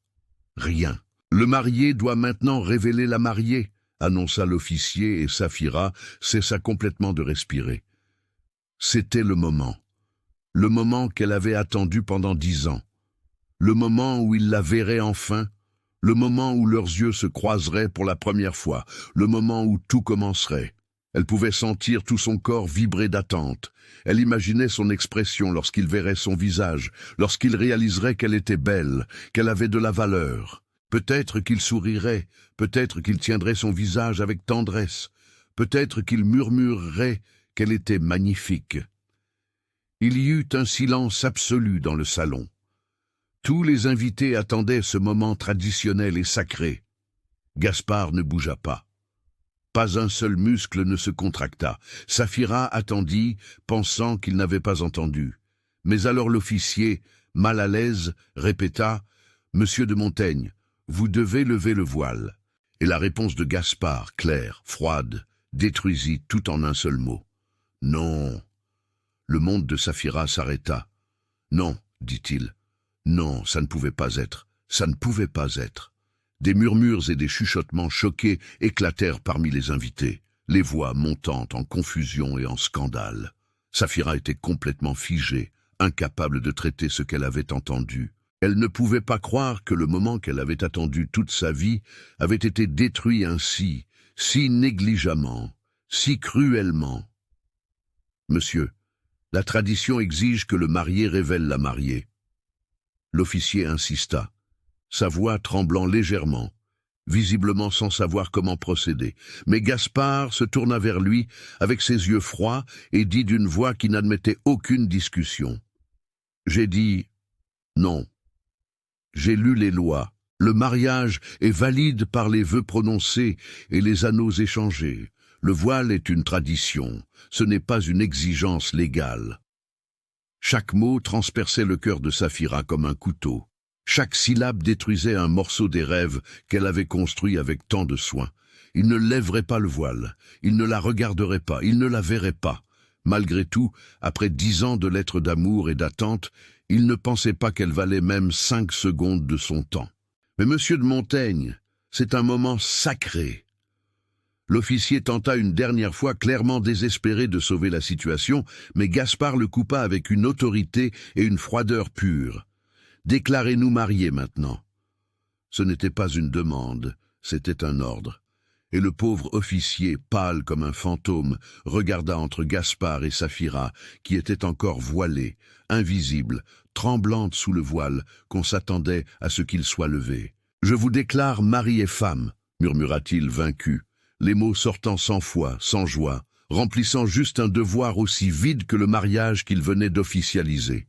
Rien. Le marié doit maintenant révéler la mariée, annonça l'officier, et Saphira cessa complètement de respirer. C'était le moment qu'elle avait attendu pendant 10 ans, le moment où il la verrait enfin, le moment où leurs yeux se croiseraient pour la première fois, le moment où tout commencerait. Elle pouvait sentir tout son corps vibrer d'attente. Elle imaginait son expression lorsqu'il verrait son visage, lorsqu'il réaliserait qu'elle était belle, qu'elle avait de la valeur. Peut-être qu'il sourirait, peut-être qu'il tiendrait son visage avec tendresse, peut-être qu'il murmurerait qu'elle était magnifique. Il y eut un silence absolu dans le salon. Tous les invités attendaient ce moment traditionnel et sacré. Gaspard ne bougea pas. Pas un seul muscle ne se contracta. Saphira attendit, pensant qu'il n'avait pas entendu. Mais alors l'officier, mal à l'aise, répéta « Monsieur de Montaigne, vous devez lever le voile. » Et la réponse de Gaspard, claire, froide, détruisit tout en un seul mot. « Non. » Le monde de Saphira s'arrêta. « Non, dit-il. Non, ça ne pouvait pas être. Ça ne pouvait pas être. » Des murmures et des chuchotements choqués éclatèrent parmi les invités, les voix montant en confusion et en scandale. Saphira était complètement figée, incapable de traiter ce qu'elle avait entendu. Elle ne pouvait pas croire que le moment qu'elle avait attendu toute sa vie avait été détruit ainsi, si négligemment, si cruellement. « Monsieur, la tradition exige que le marié révèle la mariée. » L'officier insista, sa voix tremblant légèrement, visiblement sans savoir comment procéder. Mais Gaspard se tourna vers lui avec ses yeux froids et dit d'une voix qui n'admettait aucune discussion. « J'ai dit non. J'ai lu les lois. Le mariage est valide par les vœux prononcés et les anneaux échangés. Le voile est une tradition, ce n'est pas une exigence légale. » Chaque mot transperçait le cœur de Saphira comme un couteau. Chaque syllabe détruisait un morceau des rêves qu'elle avait construits avec tant de soin. Il ne lèverait pas le voile, il ne la regarderait pas, il ne la verrait pas. Malgré tout, après 10 ans de lettres d'amour et d'attente, il ne pensait pas qu'elle valait même 5 secondes de son temps. « Mais monsieur de Montaigne, c'est un moment sacré. » L'officier tenta une dernière fois, clairement désespéré de sauver la situation, mais Gaspard le coupa avec une autorité et une froideur pure. « Déclarez-nous mariés maintenant. » Ce n'était pas une demande, c'était un ordre. Et le pauvre officier, pâle comme un fantôme, regarda entre Gaspard et Saphira, qui étaient encore voilés, invisibles, tremblantes sous le voile, qu'on s'attendait à ce qu'il soit levé. « Je vous déclare mari et femme, » murmura-t-il vaincu, les mots sortant sans foi, sans joie, remplissant juste un devoir aussi vide que le mariage qu'il venait d'officialiser.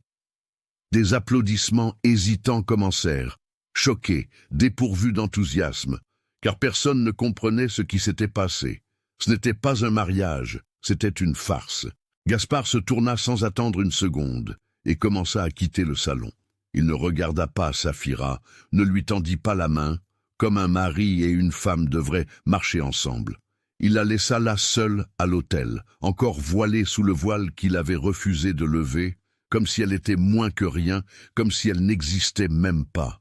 Des applaudissements hésitants commencèrent, choqués, dépourvus d'enthousiasme, car personne ne comprenait ce qui s'était passé. Ce n'était pas un mariage, c'était une farce. Gaspard se tourna sans attendre une seconde et commença à quitter le salon. Il ne regarda pas Saphira, ne lui tendit pas la main, comme un mari et une femme devraient marcher ensemble. Il la laissa là seule à l'autel, encore voilée sous le voile qu'il avait refusé de lever, comme si elle était moins que rien, comme si elle n'existait même pas.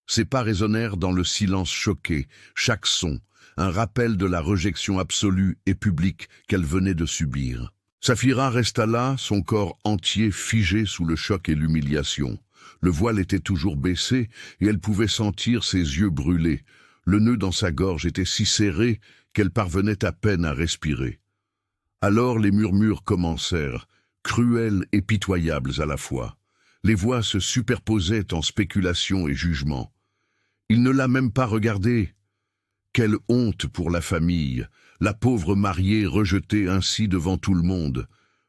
Ses pas résonnèrent dans le silence choqué, chaque son, un rappel de la rejection absolue et publique qu'elle venait de subir. Saphira resta là, son corps entier figé sous le choc et l'humiliation. Le voile était toujours baissé et elle pouvait sentir ses yeux brûler. Le nœud dans sa gorge était si serré qu'elle parvenait à peine à respirer. Alors les murmures commencèrent, cruels et pitoyables à la fois. Les voix se superposaient en spéculation et jugement. Il ne l'a même pas regardée. Quelle honte pour la famille, la pauvre mariée rejetée ainsi devant tout le monde.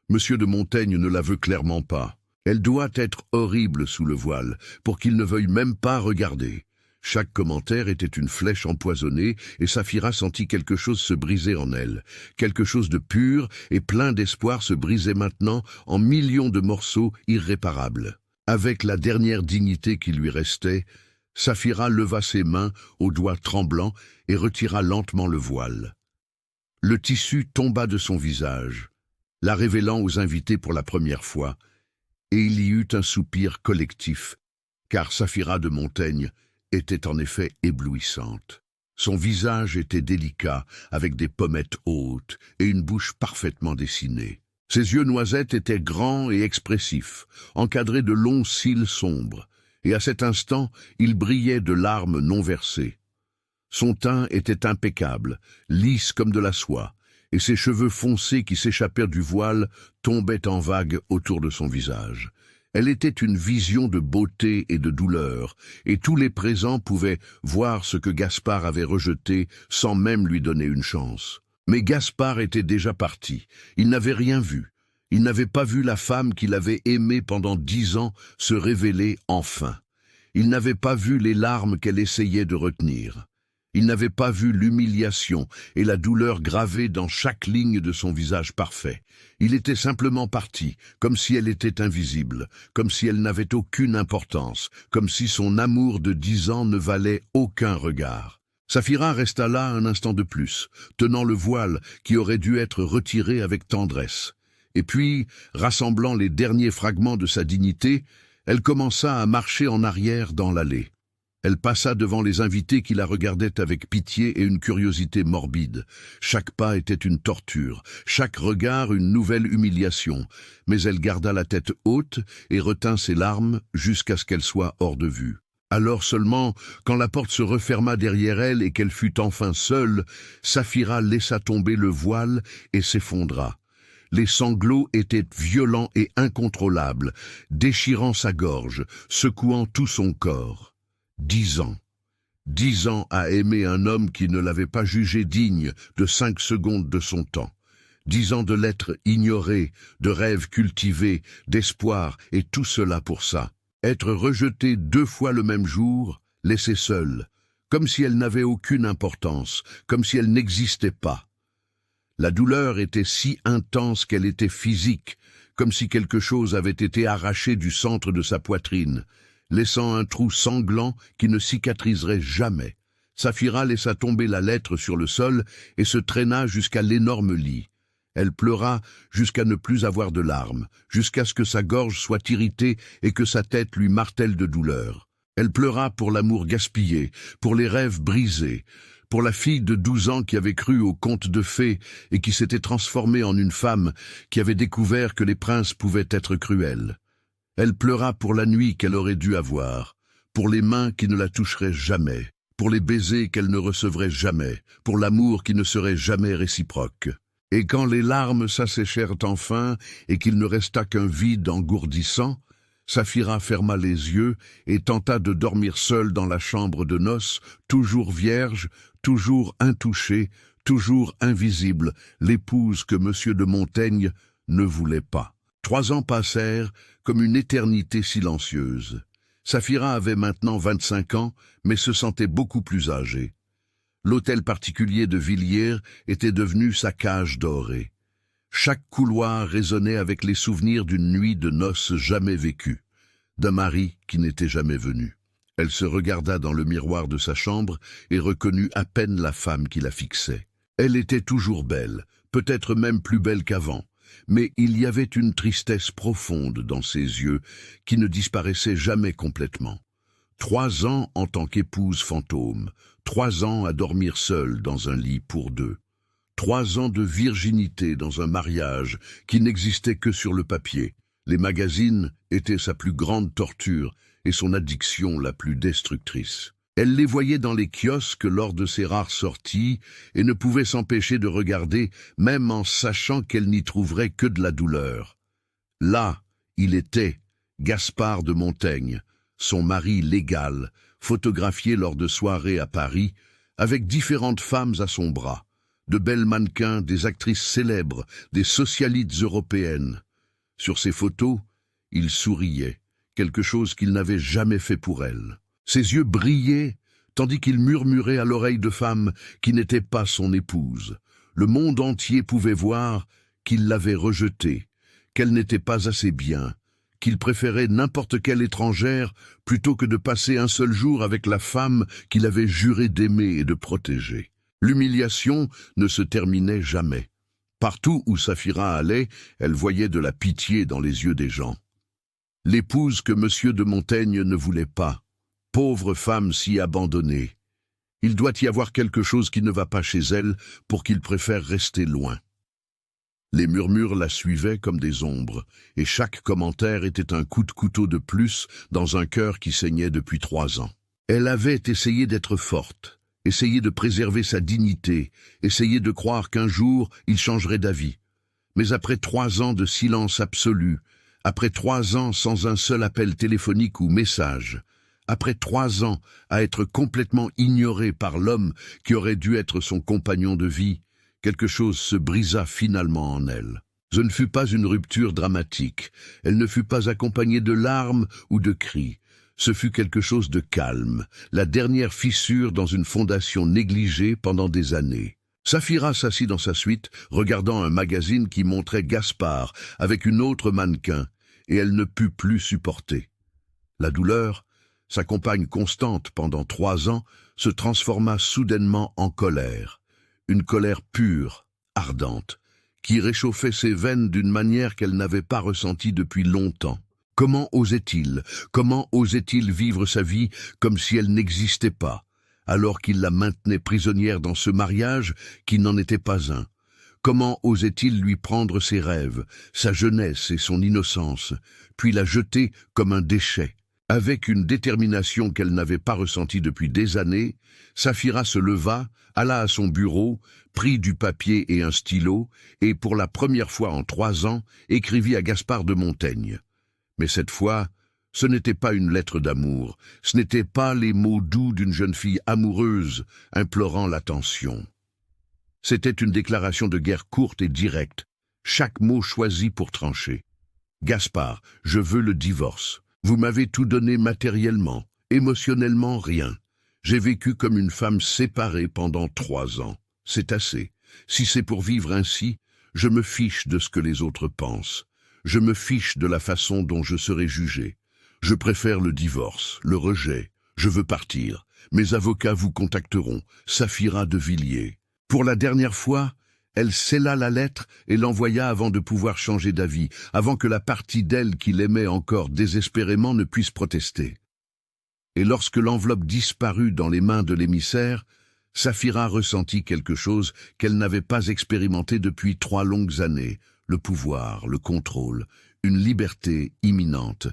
Monsieur de Montaigne ne la veut clairement pas. Elle doit être horrible sous le voile, pour qu'il ne veuille même pas regarder. Chaque commentaire était une flèche empoisonnée et Saphira sentit quelque chose se briser en elle. Quelque chose de pur et plein d'espoir se brisait maintenant en millions de morceaux irréparables. Avec la dernière dignité qui lui restait, Saphira leva ses mains aux doigts tremblants et retira lentement le voile. Le tissu tomba de son visage, la révélant aux invités pour la première fois, et il y eut un soupir collectif, car Saphira de Montaigne était en effet éblouissante. Son visage était délicat, avec des pommettes hautes et une bouche parfaitement dessinée. Ses yeux noisettes étaient grands et expressifs, encadrés de longs cils sombres, et à cet instant, il brillait de larmes non versées. Son teint était impeccable, lisse comme de la soie, et ses cheveux foncés qui s'échappèrent du voile tombaient en vagues autour de son visage. Elle était une vision de beauté et de douleur, et tous les présents pouvaient voir ce que Gaspard avait rejeté sans même lui donner une chance. Mais Gaspard était déjà parti, il n'avait rien vu. Il n'avait pas vu la femme qu'il avait aimée pendant 10 ans se révéler enfin. Il n'avait pas vu les larmes qu'elle essayait de retenir. Il n'avait pas vu l'humiliation et la douleur gravées dans chaque ligne de son visage parfait. Il était simplement parti, comme si elle était invisible, comme si elle n'avait aucune importance, comme si son amour de 10 ans ne valait aucun regard. Saphira resta là un instant de plus, tenant le voile qui aurait dû être retiré avec tendresse. Et puis, rassemblant les derniers fragments de sa dignité, elle commença à marcher en arrière dans l'allée. Elle passa devant les invités qui la regardaient avec pitié et une curiosité morbide. Chaque pas était une torture, chaque regard une nouvelle humiliation, mais elle garda la tête haute et retint ses larmes jusqu'à ce qu'elle soit hors de vue. Alors seulement, quand la porte se referma derrière elle et qu'elle fut enfin seule, Saphira laissa tomber le voile et s'effondra. Les sanglots étaient violents et incontrôlables, déchirant sa gorge, secouant tout son corps. 10 ans. 10 ans à aimer un homme qui ne l'avait pas jugé digne de 5 secondes de son temps. 10 ans de lettres ignorées, de rêves cultivés, d'espoir, et tout cela pour ça. Être rejetée 2 fois le même jour, laissée seule, comme si elle n'avait aucune importance, comme si elle n'existait pas. La douleur était si intense qu'elle était physique, comme si quelque chose avait été arraché du centre de sa poitrine, laissant un trou sanglant qui ne cicatriserait jamais. Saphira laissa tomber la lettre sur le sol et se traîna jusqu'à l'énorme lit. Elle pleura jusqu'à ne plus avoir de larmes, jusqu'à ce que sa gorge soit irritée et que sa tête lui martèle de douleur. Elle pleura pour l'amour gaspillé, pour les rêves brisés, pour la fille de 12 ans qui avait cru aux contes de fées et qui s'était transformée en une femme qui avait découvert que les princes pouvaient être cruels. Elle pleura pour la nuit qu'elle aurait dû avoir, pour les mains qui ne la toucheraient jamais, pour les baisers qu'elle ne recevrait jamais, pour l'amour qui ne serait jamais réciproque. Et quand les larmes s'asséchèrent enfin et qu'il ne resta qu'un vide engourdissant, Saphira ferma les yeux et tenta de dormir seule dans la chambre de noces, toujours vierge, toujours intouchée, toujours invisible, l'épouse que M. de Montaigne ne voulait pas. 3 ans passèrent comme une éternité silencieuse. Saphira avait maintenant 25 ans, mais se sentait beaucoup plus âgée. L'hôtel particulier de Villiers était devenu sa cage dorée. Chaque couloir résonnait avec les souvenirs d'une nuit de noces jamais vécue, d'un mari qui n'était jamais venu. Elle se regarda dans le miroir de sa chambre et reconnut à peine la femme qui la fixait. Elle était toujours belle, peut-être même plus belle qu'avant, mais il y avait une tristesse profonde dans ses yeux qui ne disparaissait jamais complètement. 3 ans en tant qu'épouse fantôme, 3 ans à dormir seule dans un lit pour 2. 3 ans de virginité dans un mariage qui n'existait que sur le papier. Les magazines étaient sa plus grande torture et son addiction la plus destructrice. Elle les voyait dans les kiosques lors de ses rares sorties et ne pouvait s'empêcher de regarder, même en sachant qu'elle n'y trouverait que de la douleur. Là, il était, Gaspard de Montaigne, son mari légal, photographié lors de soirées à Paris, avec différentes femmes à son bras, de belles mannequins, des actrices célèbres, des socialites européennes. Sur ces photos, il souriait, quelque chose qu'il n'avait jamais fait pour elle. Ses yeux brillaient tandis qu'il murmurait à l'oreille de femme qui n'était pas son épouse. Le monde entier pouvait voir qu'il l'avait rejetée, qu'elle n'était pas assez bien, qu'il préférait n'importe quelle étrangère plutôt que de passer un seul jour avec la femme qu'il avait juré d'aimer et de protéger. L'humiliation ne se terminait jamais. Partout où Saphira allait, elle voyait de la pitié dans les yeux des gens. L'épouse que M. de Montaigne ne voulait pas. Pauvre femme si abandonnée. Il doit y avoir quelque chose qui ne va pas chez elle pour qu'il préfère rester loin. Les murmures la suivaient comme des ombres, et chaque commentaire était un coup de couteau de plus dans un cœur qui saignait depuis 3 ans. Elle avait essayé d'être forte, essayé de préserver sa dignité, essayé de croire qu'un jour il changerait d'avis. Mais après 3 ans de silence absolu, après 3 ans sans un seul appel téléphonique ou message, après 3 ans à être complètement ignorée par l'homme qui aurait dû être son compagnon de vie, quelque chose se brisa finalement en elle. Ce ne fut pas une rupture dramatique, elle ne fut pas accompagnée de larmes ou de cris. Ce fut quelque chose de calme, la dernière fissure dans une fondation négligée pendant des années. Saphira s'assit dans sa suite, regardant un magazine qui montrait Gaspard avec une autre mannequin, et elle ne put plus supporter. La douleur, sa compagne constante pendant 3 ans, se transforma soudainement en colère. Une colère pure, ardente, qui réchauffait ses veines d'une manière qu'elle n'avait pas ressentie depuis longtemps. Comment osait-il vivre sa vie comme si elle n'existait pas, alors qu'il la maintenait prisonnière dans ce mariage qui n'en était pas un? Comment osait-il lui prendre ses rêves, sa jeunesse et son innocence, puis la jeter comme un déchet? Avec une détermination qu'elle n'avait pas ressentie depuis des années, Saphira se leva, alla à son bureau, prit du papier et un stylo, et pour la première fois en 3 ans, écrivit à Gaspard de Montaigne. Mais cette fois, ce n'était pas une lettre d'amour, ce n'étaient pas les mots doux d'une jeune fille amoureuse implorant l'attention. C'était une déclaration de guerre courte et directe, chaque mot choisi pour trancher. « Gaspard, je veux le divorce. Vous m'avez tout donné matériellement, émotionnellement rien. J'ai vécu comme une femme séparée pendant 3 ans. C'est assez. Si c'est pour vivre ainsi, je me fiche de ce que les autres pensent. Je me fiche de la façon dont je serai jugé. Je préfère le divorce, le rejet. Je veux partir. Mes avocats vous contacteront. Saphira de Villiers. » Pour la dernière fois, elle scella la lettre et l'envoya avant de pouvoir changer d'avis, avant que la partie d'elle qui l'aimait encore désespérément ne puisse protester. Et lorsque l'enveloppe disparut dans les mains de l'émissaire, Saphira ressentit quelque chose qu'elle n'avait pas expérimenté depuis 3 longues années, le pouvoir, le contrôle, une liberté imminente.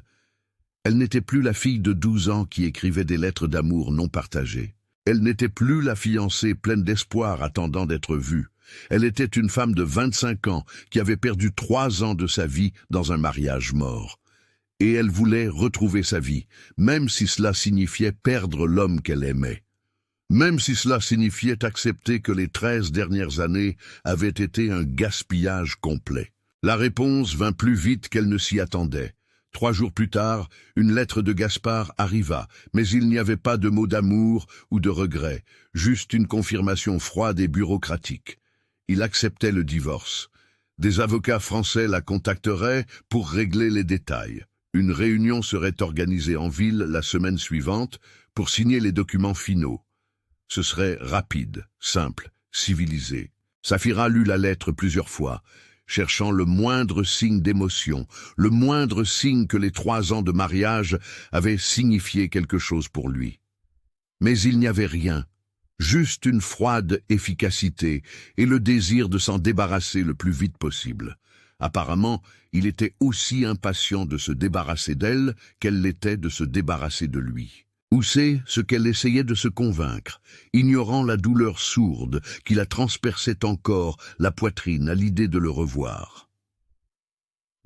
Elle n'était plus la fille de 12 ans qui écrivait des lettres d'amour non partagées. Elle n'était plus la fiancée pleine d'espoir attendant d'être vue. Elle était une femme de 25 ans qui avait perdu 3 ans de sa vie dans un mariage mort. Et elle voulait retrouver sa vie, même si cela signifiait perdre l'homme qu'elle aimait. Même si cela signifiait accepter que les 13 dernières années avaient été un gaspillage complet. La réponse vint plus vite qu'elle ne s'y attendait. 3 jours plus tard, une lettre de Gaspard arriva, mais il n'y avait pas de mots d'amour ou de regret, juste une confirmation froide et bureaucratique. Il acceptait le divorce. Des avocats français la contacteraient pour régler les détails. Une réunion serait organisée en ville la semaine suivante pour signer les documents finaux. Ce serait rapide, simple, civilisé. Saphira lut la lettre plusieurs fois, cherchant le moindre signe d'émotion, le moindre signe que les 3 ans de mariage avaient signifié quelque chose pour lui. Mais il n'y avait rien, juste une froide efficacité et le désir de s'en débarrasser le plus vite possible. Apparemment, il était aussi impatient de se débarrasser d'elle qu'elle l'était de se débarrasser de lui. Ou c'est ce qu'elle essayait de se convaincre, ignorant la douleur sourde qui la transperçait encore la poitrine à l'idée de le revoir.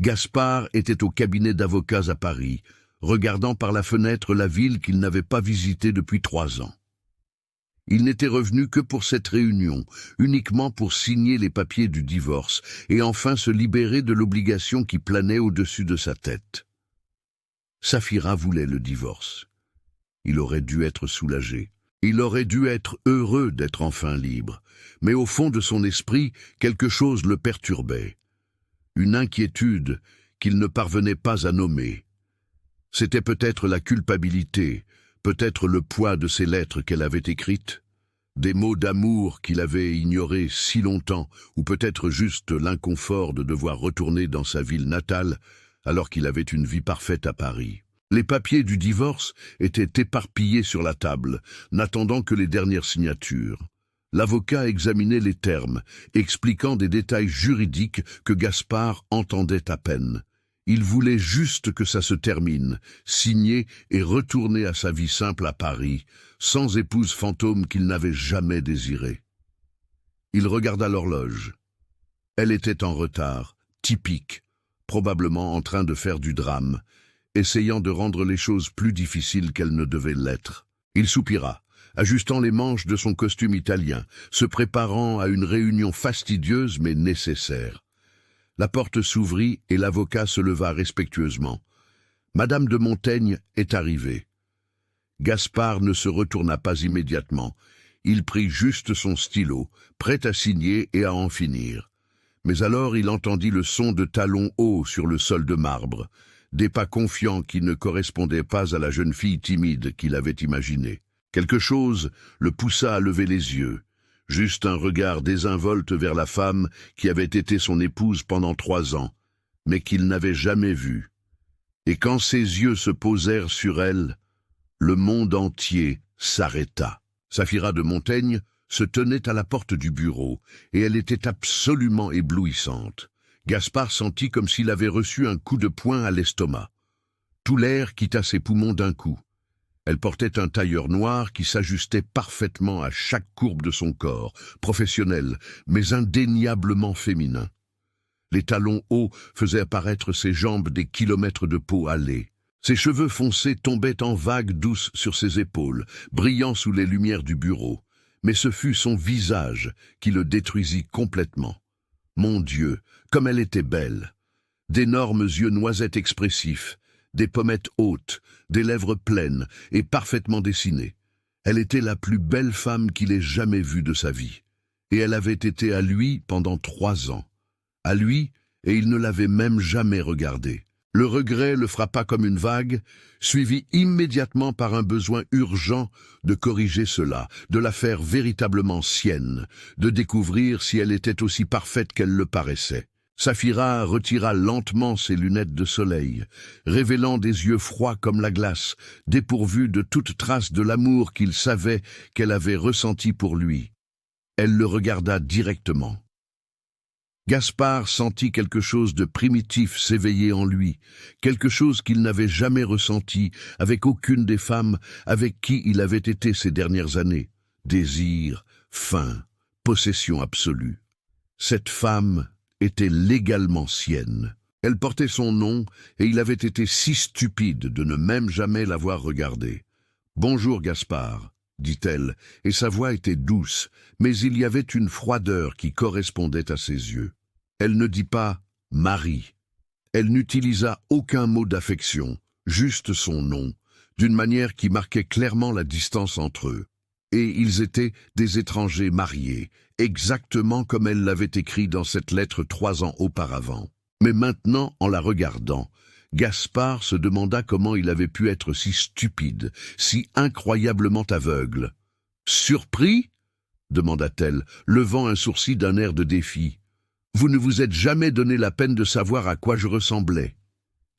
Gaspard était au cabinet d'avocats à Paris, regardant par la fenêtre la ville qu'il n'avait pas visitée depuis 3 ans. Il n'était revenu que pour cette réunion, uniquement pour signer les papiers du divorce et enfin se libérer de l'obligation qui planait au-dessus de sa tête. Saphira voulait le divorce. Il aurait dû être soulagé. Il aurait dû être heureux d'être enfin libre, mais au fond de son esprit, quelque chose le perturbait. Une inquiétude qu'il ne parvenait pas à nommer. C'était peut-être la culpabilité, peut-être le poids de ces lettres qu'elle avait écrites, des mots d'amour qu'il avait ignorés si longtemps, ou peut-être juste l'inconfort de devoir retourner dans sa ville natale alors qu'il avait une vie parfaite à Paris. Les papiers du divorce étaient éparpillés sur la table, n'attendant que les dernières signatures. L'avocat examinait les termes, expliquant des détails juridiques que Gaspard entendait à peine. Il voulait juste que ça se termine, signer et retourner à sa vie simple à Paris, sans épouse fantôme qu'il n'avait jamais désirée. Il regarda l'horloge. Elle était en retard, typique, probablement en train de faire du drame, essayant de rendre les choses plus difficiles qu'elles ne devaient l'être. Il soupira, ajustant les manches de son costume italien, se préparant à une réunion fastidieuse mais nécessaire. La porte s'ouvrit et l'avocat se leva respectueusement. Madame de Montaigne est arrivée. Gaspard ne se retourna pas immédiatement. Il prit juste son stylo, prêt à signer et à en finir. Mais alors il entendit le son de talons hauts sur le sol de marbre, des pas confiants qui ne correspondaient pas à la jeune fille timide qu'il avait imaginée. Quelque chose le poussa à lever les yeux. Juste un regard désinvolte vers la femme qui avait été son épouse pendant 3 ans, mais qu'il n'avait jamais vue. Et quand ses yeux se posèrent sur elle, le monde entier s'arrêta. Saphira de Montaigne se tenait à la porte du bureau, et elle était absolument éblouissante. Gaspard sentit comme s'il avait reçu un coup de poing à l'estomac. Tout l'air quitta ses poumons d'un coup. Elle portait un tailleur noir qui s'ajustait parfaitement à chaque courbe de son corps, professionnel, mais indéniablement féminin. Les talons hauts faisaient apparaître ses jambes des kilomètres de peau hâlée. Ses cheveux foncés tombaient en vagues douces sur ses épaules, brillant sous les lumières du bureau. Mais ce fut son visage qui le détruisit complètement. Mon Dieu, comme elle était belle! D'énormes yeux noisettes expressifs, des pommettes hautes, des lèvres pleines et parfaitement dessinées. Elle était la plus belle femme qu'il ait jamais vue de sa vie. Et elle avait été à lui pendant 3 ans. À lui, et il ne l'avait même jamais regardée. Le regret le frappa comme une vague, suivi immédiatement par un besoin urgent de corriger cela, de la faire véritablement sienne, de découvrir si elle était aussi parfaite qu'elle le paraissait. Saphira retira lentement ses lunettes de soleil, révélant des yeux froids comme la glace, dépourvus de toute trace de l'amour qu'il savait qu'elle avait ressenti pour lui. Elle le regarda directement. Gaspard sentit quelque chose de primitif s'éveiller en lui, quelque chose qu'il n'avait jamais ressenti avec aucune des femmes avec qui il avait été ces dernières années. Désir, faim, possession absolue. Cette femme était légalement sienne. Elle portait son nom et il avait été si stupide de ne même jamais l'avoir regardée. « Bonjour Gaspard », dit-elle, et sa voix était douce, mais il y avait une froideur qui correspondait à ses yeux. Elle ne dit pas « Marie ». Elle n'utilisa aucun mot d'affection, juste son nom, d'une manière qui marquait clairement la distance entre eux. Et ils étaient des étrangers mariés, exactement comme elle l'avait écrit dans cette lettre 3 ans auparavant. Mais maintenant, en la regardant, Gaspard se demanda comment il avait pu être si stupide, si incroyablement aveugle. « Surpris ?» demanda-t-elle, levant un sourcil d'un air de défi. « Vous ne vous êtes jamais donné la peine de savoir à quoi je ressemblais. »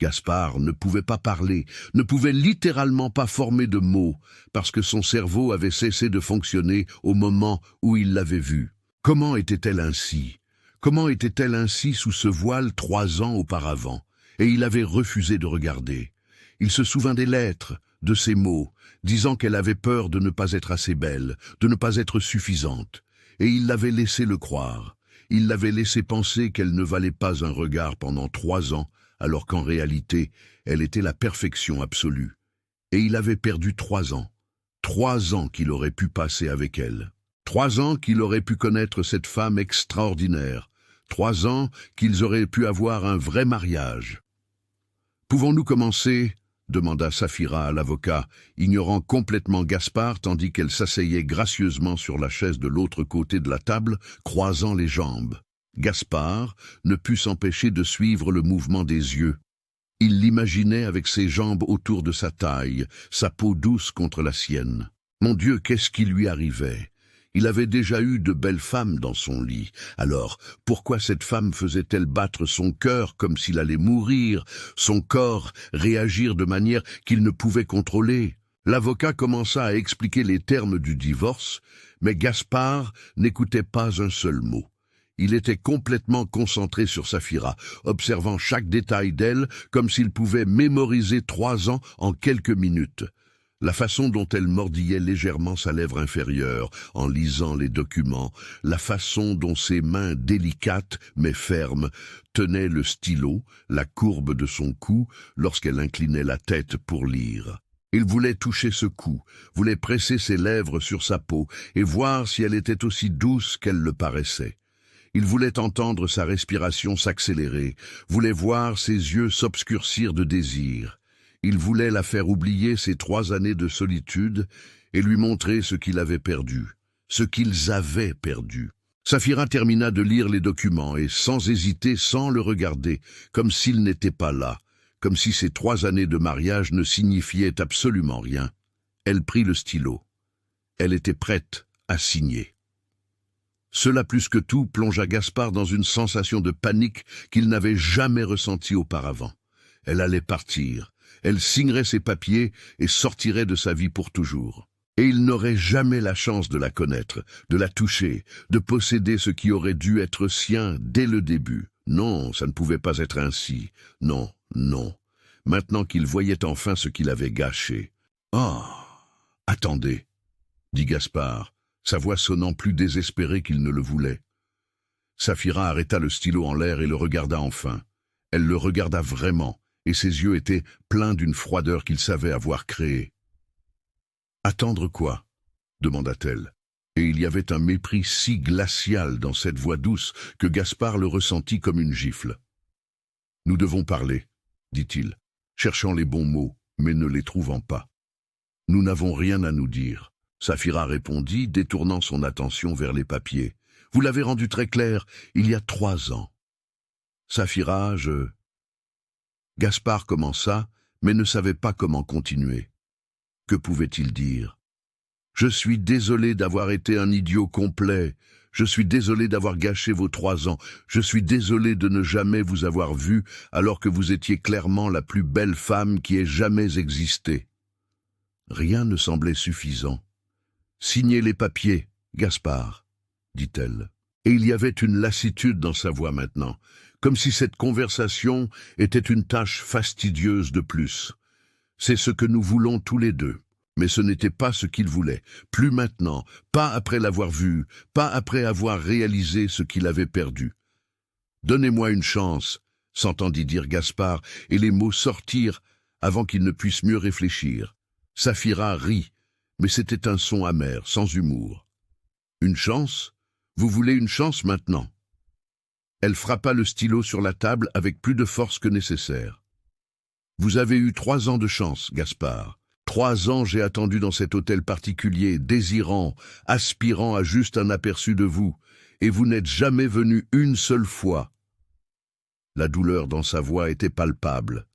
Gaspard ne pouvait pas parler, ne pouvait littéralement pas former de mots, parce que son cerveau avait cessé de fonctionner au moment où il l'avait vue. Comment était-elle ainsi? Comment était-elle ainsi sous ce voile 3 ans auparavant? Et il avait refusé de regarder. Il se souvint des lettres, de ces mots, disant qu'elle avait peur de ne pas être assez belle, de ne pas être suffisante. Et il l'avait laissé le croire. Il l'avait laissé penser qu'elle ne valait pas un regard pendant 3 ans, alors qu'en réalité, elle était la perfection absolue. Et il avait perdu 3 ans. 3 ans qu'il aurait pu passer avec elle. 3 ans qu'il aurait pu connaître cette femme extraordinaire. 3 ans qu'ils auraient pu avoir un vrai mariage. « Pouvons-nous commencer » demanda Saphira à l'avocat, ignorant complètement Gaspard tandis qu'elle s'asseyait gracieusement sur la chaise de l'autre côté de la table, croisant les jambes. Gaspard ne put s'empêcher de suivre le mouvement des yeux. Il l'imaginait avec ses jambes autour de sa taille, sa peau douce contre la sienne. Mon Dieu, qu'est-ce qui lui arrivait? Il avait déjà eu de belles femmes dans son lit. Alors, pourquoi cette femme faisait-elle battre son cœur comme s'il allait mourir, son corps réagir de manière qu'il ne pouvait contrôler? L'avocat commença à expliquer les termes du divorce, mais Gaspard n'écoutait pas un seul mot. Il était complètement concentré sur Saphira, observant chaque détail d'elle comme s'il pouvait mémoriser 3 ans en quelques minutes. La façon dont elle mordillait légèrement sa lèvre inférieure en lisant les documents, la façon dont ses mains délicates mais fermes tenaient le stylo, la courbe de son cou lorsqu'elle inclinait la tête pour lire. Il voulait toucher ce cou, voulait presser ses lèvres sur sa peau et voir si elle était aussi douce qu'elle le paraissait. Il voulait entendre sa respiration s'accélérer, voulait voir ses yeux s'obscurcir de désir. Il voulait la faire oublier ses 3 années de solitude et lui montrer ce qu'il avait perdu, ce qu'ils avaient perdu. Saphira termina de lire les documents et, sans hésiter, sans le regarder, comme s'il n'était pas là, comme si ces 3 années de mariage ne signifiaient absolument rien. Elle prit le stylo. Elle était prête à signer. Cela plus que tout plongea Gaspard dans une sensation de panique qu'il n'avait jamais ressentie auparavant. Elle allait partir. Elle signerait ses papiers et sortirait de sa vie pour toujours. Et il n'aurait jamais la chance de la connaître, de la toucher, de posséder ce qui aurait dû être sien dès le début. Non, ça ne pouvait pas être ainsi. Non, non. Maintenant qu'il voyait enfin ce qu'il avait gâché. « Oh, attendez !» dit Gaspard, sa voix sonnant plus désespérée qu'il ne le voulait. Saphira arrêta le stylo en l'air et le regarda enfin. Elle le regarda vraiment, et ses yeux étaient pleins d'une froideur qu'il savait avoir créée. « Attendre quoi ?» demanda-t-elle, et il y avait un mépris si glacial dans cette voix douce que Gaspard le ressentit comme une gifle. « Nous devons parler, » dit-il, cherchant les bons mots, mais ne les trouvant pas. « Nous n'avons rien à nous dire. » Saphira répondit, détournant son attention vers les papiers. « Vous l'avez rendu très clair, il y a 3 ans. » « Saphira, je... » Gaspard commença, mais ne savait pas comment continuer. Que pouvait-il dire? « Je suis désolé d'avoir été un idiot complet. Je suis désolé d'avoir gâché vos 3 ans. Je suis désolé de ne jamais vous avoir vu alors que vous étiez clairement la plus belle femme qui ait jamais existé. » Rien ne semblait suffisant. « Signez les papiers, Gaspard, » dit-elle. Et il y avait une lassitude dans sa voix maintenant, comme si cette conversation était une tâche fastidieuse de plus. C'est ce que nous voulons tous les deux, mais ce n'était pas ce qu'il voulait. Plus maintenant, pas après l'avoir vu, pas après avoir réalisé ce qu'il avait perdu. « Donnez-moi une chance », s'entendit dire Gaspard, et les mots sortirent avant qu'il ne puisse mieux réfléchir. Saphira rit, mais c'était un son amer, sans humour. « Une chance? Vous voulez une chance maintenant ?» Elle frappa le stylo sur la table avec plus de force que nécessaire. « Vous avez eu 3 ans de chance, Gaspard. 3 ans j'ai attendu dans cet hôtel particulier, désirant, aspirant à juste un aperçu de vous, et vous n'êtes jamais venu une seule fois. » La douleur dans sa voix était palpable.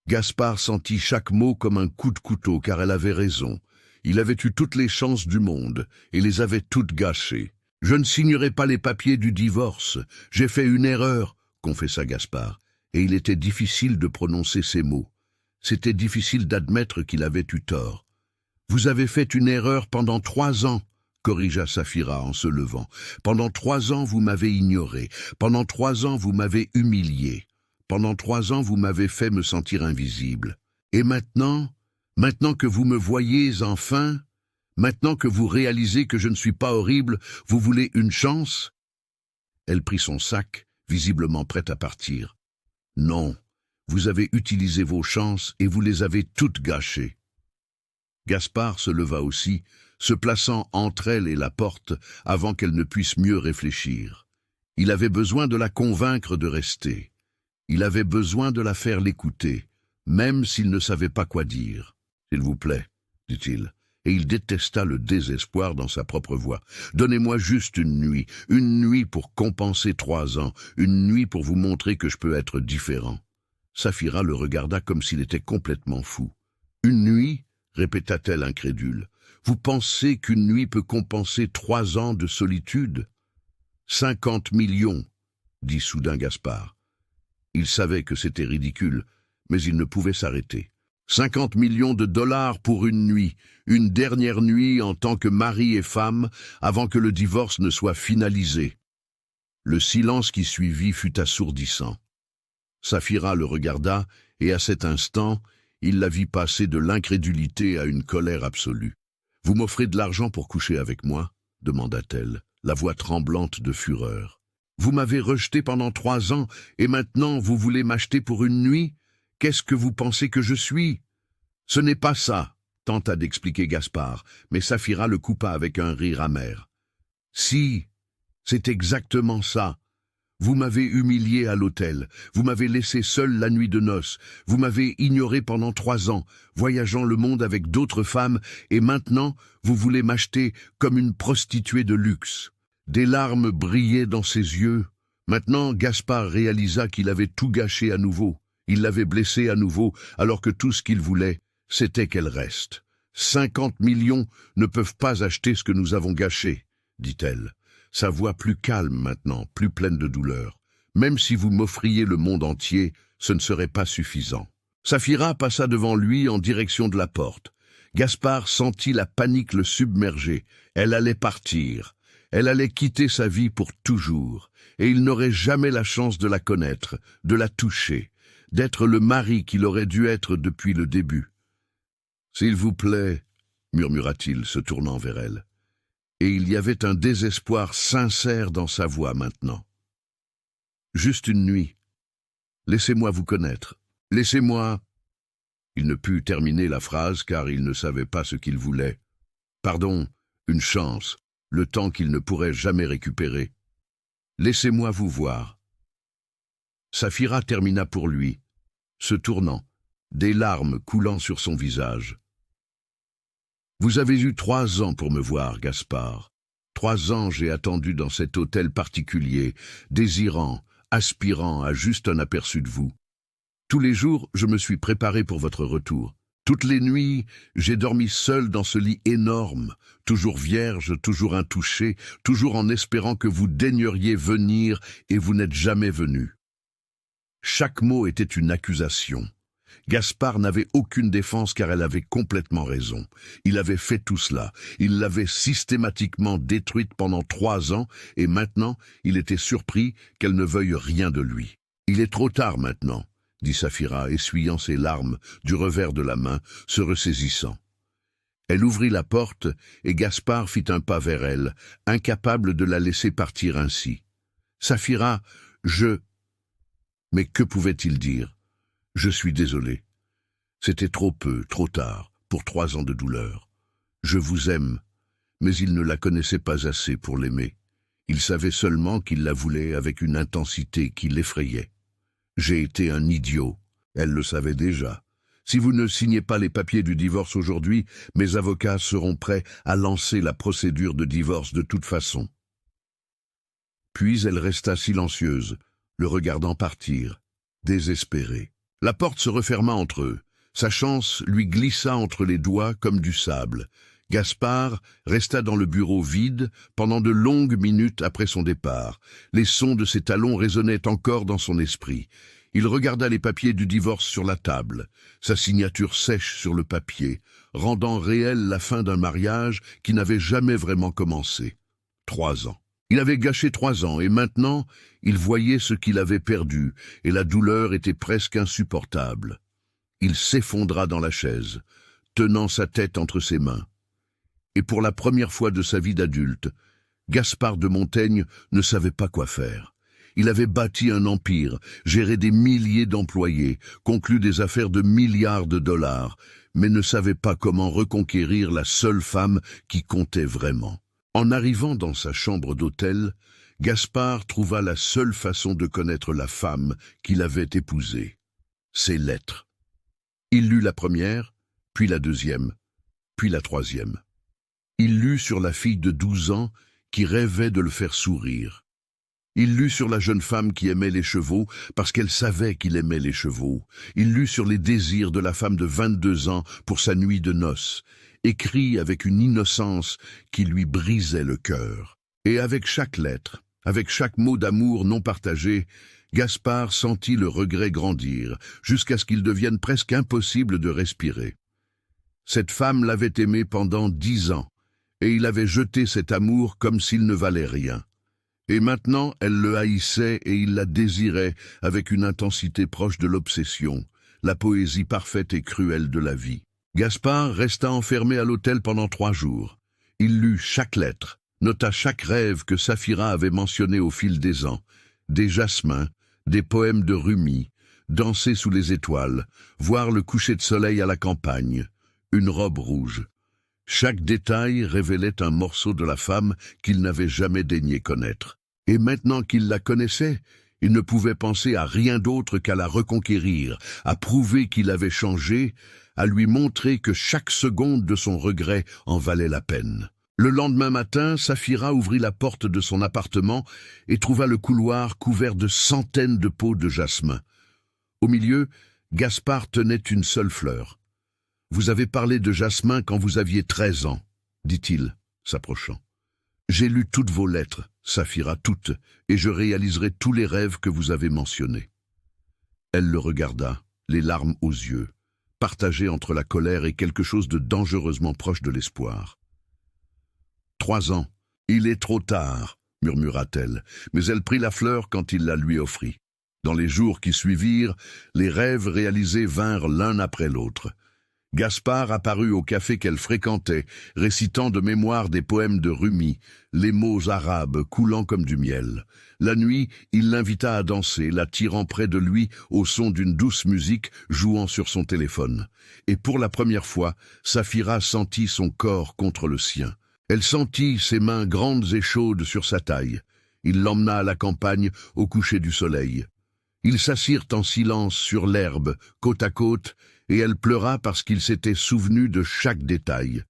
Gaspard sentit chaque mot comme un coup de couteau, car elle avait raison. Il avait eu toutes les chances du monde, et les avait toutes gâchées. « Je ne signerai pas les papiers du divorce. J'ai fait une erreur, » confessa Gaspard, et il était difficile de prononcer ces mots. C'était difficile d'admettre qu'il avait eu tort. « Vous avez fait une erreur pendant 3 ans, » corrigea Saphira en se levant. « Pendant 3 ans, vous m'avez ignoré. Pendant 3 ans, vous m'avez humilié. Pendant 3 ans, vous m'avez fait me sentir invisible. Et maintenant que vous me voyez enfin, maintenant que vous réalisez que je ne suis pas horrible, vous voulez une chance ?» Elle prit son sac, visiblement prête à partir. « Non, vous avez utilisé vos chances et vous les avez toutes gâchées. » Gaspard se leva aussi, se plaçant entre elle et la porte avant qu'elle ne puisse mieux réfléchir. Il avait besoin de la convaincre de rester. Il avait besoin de la faire l'écouter. même s'il ne savait pas quoi dire. « S'il vous plaît, dit-il, et il détesta le désespoir dans sa propre voix. « Donnez-moi juste une nuit pour compenser 3 ans, une nuit pour vous montrer que je peux être différent. » Saphira le regarda comme s'il était complètement fou. « Une nuit ?» répéta-t-elle incrédule. « Vous pensez qu'une nuit peut compenser 3 ans de solitude ?»« 50 millions, dit soudain Gaspard. Il savait que c'était ridicule, mais il ne pouvait s'arrêter. 50 millions de dollars pour une nuit, une dernière nuit en tant que mari et femme, avant que le divorce ne soit finalisé. Le silence qui suivit fut assourdissant. Saphira le regarda, et à cet instant, il la vit passer de l'incrédulité à une colère absolue. « Vous m'offrez de l'argent pour coucher avec moi ?» demanda-t-elle, la voix tremblante de fureur. « Vous m'avez rejeté pendant 3 ans, et maintenant vous voulez m'acheter pour une nuit ? Qu'est-ce que vous pensez que je suis ?»« Ce n'est pas ça !» tenta d'expliquer Gaspard, mais Saphira le coupa avec un rire amer. « Si, c'est exactement ça. Vous m'avez humilié à l'hôtel, vous m'avez laissé seul la nuit de noces, vous m'avez ignoré pendant 3 ans, voyageant le monde avec d'autres femmes, et maintenant vous voulez m'acheter comme une prostituée de luxe. » Des larmes brillaient dans ses yeux. Maintenant, Gaspard réalisa qu'il avait tout gâché à nouveau. Il l'avait blessée à nouveau, alors que tout ce qu'il voulait, c'était qu'elle reste. « 50 millions ne peuvent pas acheter ce que nous avons gâché, » dit-elle. Sa voix plus calme maintenant, plus pleine de douleur. « Même si vous m'offriez le monde entier, ce ne serait pas suffisant. » Saphira passa devant lui en direction de la porte. Gaspard sentit la panique le submerger. Elle allait partir. Elle allait quitter sa vie pour toujours, et il n'aurait jamais la chance de la connaître, de la toucher, d'être le mari qu'il aurait dû être depuis le début. « S'il vous plaît, » murmura-t-il, se tournant vers elle. Et il y avait un désespoir sincère dans sa voix maintenant. « Juste une nuit. Laissez-moi vous connaître. Laissez-moi... » Il ne put terminer la phrase car il ne savait pas ce qu'il voulait. « Pardon, une chance, le temps qu'il ne pourrait jamais récupérer. Laissez-moi vous voir. » Saphira termina pour lui, se tournant, des larmes coulant sur son visage. « Vous avez eu 3 ans pour me voir, Gaspard. 3 ans j'ai attendu dans cet hôtel particulier, désirant, aspirant à juste un aperçu de vous. Tous les jours, je me suis préparé pour votre retour. Toutes les nuits, j'ai dormi seul dans ce lit énorme, toujours vierge, toujours intouché, toujours en espérant que vous daigneriez venir, et vous n'êtes jamais venu. » Chaque mot était une accusation. Gaspard n'avait aucune défense car elle avait complètement raison. Il avait fait tout cela. Il l'avait systématiquement détruite pendant 3 ans et maintenant, il était surpris qu'elle ne veuille rien de lui. « Il est trop tard maintenant, » dit Saphira, essuyant ses larmes du revers de la main, se ressaisissant. Elle ouvrit la porte et Gaspard fit un pas vers elle, incapable de la laisser partir ainsi. « Saphira, je... » Mais que pouvait-il dire? « Je suis désolé. C'était trop peu, trop tard, pour 3 ans de douleur. Je vous aime, mais il ne la connaissait pas assez pour l'aimer. Il savait seulement qu'il la voulait avec une intensité qui l'effrayait. J'ai été un idiot, elle le savait déjà. Si vous ne signez pas les papiers du divorce aujourd'hui, mes avocats seront prêts à lancer la procédure de divorce de toute façon. » Puis elle resta silencieuse, le regardant partir, désespérée. La porte se referma entre eux. Sa chance lui glissa entre les doigts comme du sable. Gaspard resta dans le bureau vide pendant de longues minutes après son départ. Les sons de ses talons résonnaient encore dans son esprit. Il regarda les papiers du divorce sur la table, sa signature sèche sur le papier, rendant réelle la fin d'un mariage qui n'avait jamais vraiment commencé. 3 ans. Il avait gâché 3 ans et maintenant, il voyait ce qu'il avait perdu et la douleur était presque insupportable. Il s'effondra dans la chaise, tenant sa tête entre ses mains. Et pour la première fois de sa vie d'adulte, Gaspard de Montaigne ne savait pas quoi faire. Il avait bâti un empire, géré des milliers d'employés, conclu des affaires de milliards de dollars, mais ne savait pas comment reconquérir la seule femme qui comptait vraiment. En arrivant dans sa chambre d'hôtel, Gaspard trouva la seule façon de connaître la femme qu'il avait épousée. Ses lettres. Il lut la première, puis la deuxième, puis la troisième. Il lut sur la fille de 12 ans qui rêvait de le faire sourire. Il lut sur la jeune femme qui aimait les chevaux parce qu'elle savait qu'il aimait les chevaux. Il lut sur les désirs de la femme de 22 ans pour sa nuit de noces, écrit avec une innocence qui lui brisait le cœur. Et avec chaque lettre, avec chaque mot d'amour non partagé, Gaspard sentit le regret grandir, jusqu'à ce qu'il devienne presque impossible de respirer. Cette femme l'avait aimé pendant 10 ans, et il avait jeté cet amour comme s'il ne valait rien. Et maintenant, elle le haïssait et il la désirait avec une intensité proche de l'obsession, la poésie parfaite et cruelle de la vie. Gaspard resta enfermé à l'hôtel pendant 3 jours. Il lut chaque lettre, nota chaque rêve que Saphira avait mentionné au fil des ans, des jasmins, des poèmes de Rumi, danser sous les étoiles, voir le coucher de soleil à la campagne, une robe rouge. Chaque détail révélait un morceau de la femme qu'il n'avait jamais daigné connaître. Et maintenant qu'il la connaissait, il ne pouvait penser à rien d'autre qu'à la reconquérir, à prouver qu'il avait changé, à lui montrer que chaque seconde de son regret en valait la peine. Le lendemain matin, Saphira ouvrit la porte de son appartement et trouva le couloir couvert de centaines de pots de jasmin. Au milieu, Gaspard tenait une seule fleur. « Vous avez parlé de jasmin quand vous aviez 13 ans, dit-il, s'approchant. J'ai lu toutes vos lettres, Saphira, toutes, et je réaliserai tous les rêves que vous avez mentionnés. » Elle le regarda, les larmes aux yeux, partagée entre la colère et quelque chose de dangereusement proche de l'espoir. « 3 ans, il est trop tard, murmura-t-elle, mais elle prit la fleur quand il la lui offrit. Dans les jours qui suivirent, les rêves réalisés vinrent l'un après l'autre. Gaspard apparut au café qu'elle fréquentait, récitant de mémoire des poèmes de Rumi, les mots arabes coulant comme du miel. La nuit, il l'invita à danser, la tirant près de lui au son d'une douce musique jouant sur son téléphone. Et pour la première fois, Saphira sentit son corps contre le sien. Elle sentit ses mains grandes et chaudes sur sa taille. Il l'emmena à la campagne au coucher du soleil. Ils s'assirent en silence sur l'herbe, côte à côte, et elle pleura parce qu'il s'était souvenu de chaque détail.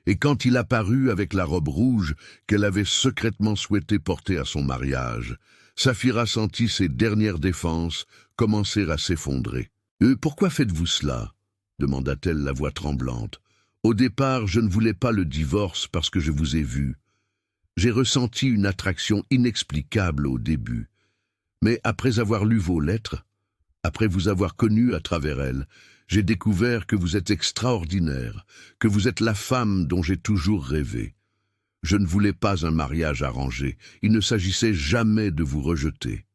Et quand il apparut avec la robe rouge qu'elle avait secrètement souhaité porter à son mariage, Saphira sentit ses dernières défenses commencer à s'effondrer. « Pourquoi faites-vous cela ?» demanda-t-elle la voix tremblante. « Au départ, je ne voulais pas le divorce parce que je vous ai vu. J'ai ressenti une attraction inexplicable au début. Mais après avoir lu vos lettres, après vous avoir connu à travers elles, j'ai découvert que vous êtes extraordinaire, que vous êtes la femme dont j'ai toujours rêvé. Je ne voulais pas un mariage arrangé, il ne s'agissait jamais de vous rejeter.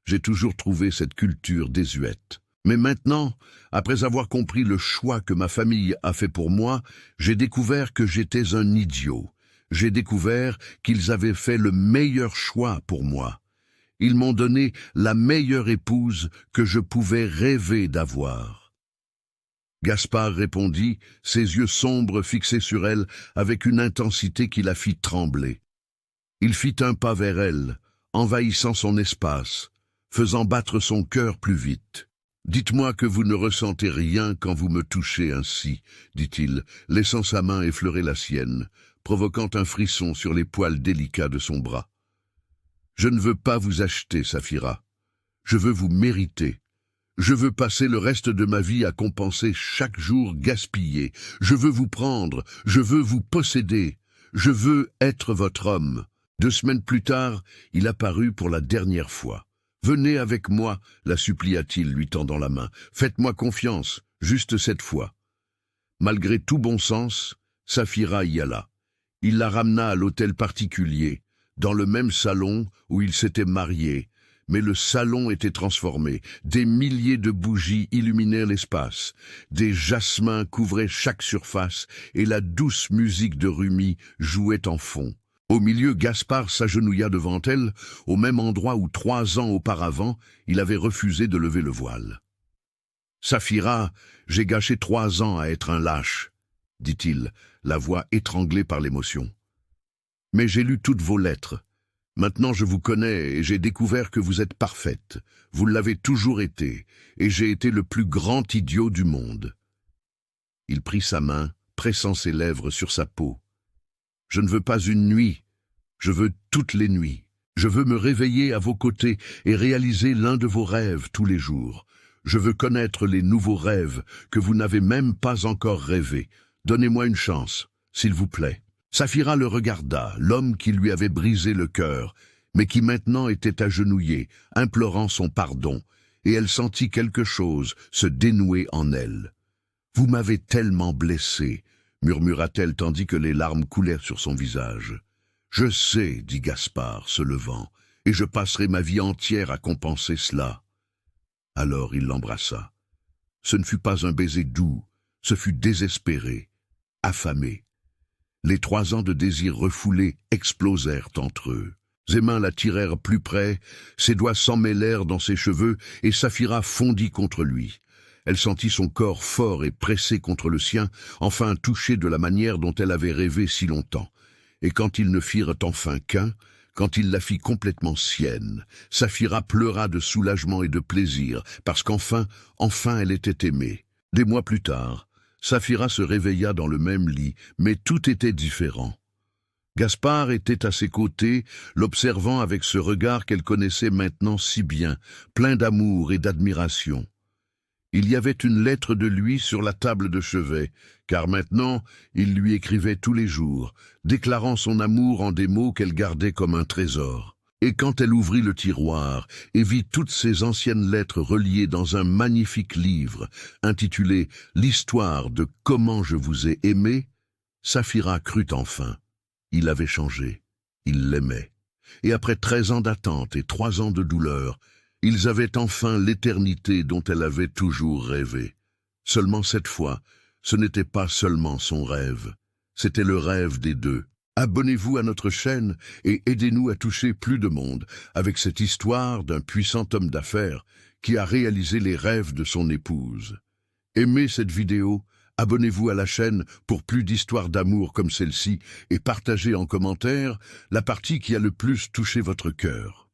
J'ai toujours trouvé cette culture désuète. Mais maintenant, après avoir compris le choix que ma famille a fait pour moi, j'ai découvert que j'étais un idiot. J'ai découvert qu'ils avaient fait le meilleur choix pour moi. Ils m'ont donné la meilleure épouse que je pouvais rêver d'avoir. » Gaspard répondit, ses yeux sombres fixés sur elle avec une intensité qui la fit trembler. Il fit un pas vers elle, envahissant son espace, faisant battre son cœur plus vite. « Dites-moi que vous ne ressentez rien quand vous me touchez ainsi, » dit-il, laissant sa main effleurer la sienne, provoquant un frisson sur les poils délicats de son bras. « Je ne veux pas vous acheter, Saphira. Je veux vous mériter. Je veux passer le reste de ma vie à compenser chaque jour gaspillé. Je veux vous prendre, je veux vous posséder. Je veux être votre homme. » 2 semaines plus tard, il apparut pour la dernière fois. « Venez avec moi, la supplia-t-il, lui tendant la main. Faites-moi confiance, juste cette fois. » Malgré tout bon sens, Saphira y alla. Il la ramena à l'hôtel particulier, dans le même salon où ils s'étaient mariés. Mais le salon était transformé. Des milliers de bougies illuminaient l'espace. Des jasmins couvraient chaque surface et la douce musique de Rumi jouait en fond. Au milieu, Gaspard s'agenouilla devant elle, au même endroit où 3 ans auparavant, il avait refusé de lever le voile. « Saphira, j'ai gâché 3 ans à être un lâche, » dit-il, la voix étranglée par l'émotion. « Mais j'ai lu toutes vos lettres. Maintenant je vous connais et j'ai découvert que vous êtes parfaite. Vous l'avez toujours été, et j'ai été le plus grand idiot du monde. » Il prit sa main, pressant ses lèvres sur sa peau. « Je ne veux pas une nuit, je veux toutes les nuits. Je veux me réveiller à vos côtés et réaliser l'un de vos rêves tous les jours. Je veux connaître les nouveaux rêves que vous n'avez même pas encore rêvés. Donnez-moi une chance, s'il vous plaît. » Saphira le regarda, l'homme qui lui avait brisé le cœur, mais qui maintenant était agenouillé, implorant son pardon, et elle sentit quelque chose se dénouer en elle. « Vous m'avez tellement blessé, » murmura-t-elle tandis que les larmes coulèrent sur son visage. « Je sais, dit Gaspard, se levant, et je passerai ma vie entière à compenser cela. » Alors il l'embrassa. Ce ne fut pas un baiser doux, ce fut désespéré, affamé. Les 3 ans de désir refoulé explosèrent entre eux. Ses mains la tirèrent plus près, ses doigts s'emmêlèrent dans ses cheveux, et Saphira fondit contre lui. Elle sentit son corps fort et pressé contre le sien, enfin touché de la manière dont elle avait rêvé si longtemps. Et quand ils ne firent enfin qu'un, quand il la fit complètement sienne, Saphira pleura de soulagement et de plaisir, parce qu'enfin elle était aimée. Des mois plus tard, Saphira se réveilla dans le même lit, mais tout était différent. Gaspard était à ses côtés, l'observant avec ce regard qu'elle connaissait maintenant si bien, plein d'amour et d'admiration. Il y avait une lettre de lui sur la table de chevet, car maintenant il lui écrivait tous les jours, déclarant son amour en des mots qu'elle gardait comme un trésor. Et quand elle ouvrit le tiroir et vit toutes ces anciennes lettres reliées dans un magnifique livre, intitulé « L'histoire de comment je vous ai aimé », Saphira crut enfin. Il avait changé, il l'aimait. Et après 13 ans d'attente et 3 ans de douleur, ils avaient enfin l'éternité dont elle avait toujours rêvé. Seulement cette fois, ce n'était pas seulement son rêve, c'était le rêve des deux. Abonnez-vous à notre chaîne et aidez-nous à toucher plus de monde avec cette histoire d'un puissant homme d'affaires qui a réalisé les rêves de son épouse. Aimez cette vidéo, abonnez-vous à la chaîne pour plus d'histoires d'amour comme celle-ci et partagez en commentaire la partie qui a le plus touché votre cœur.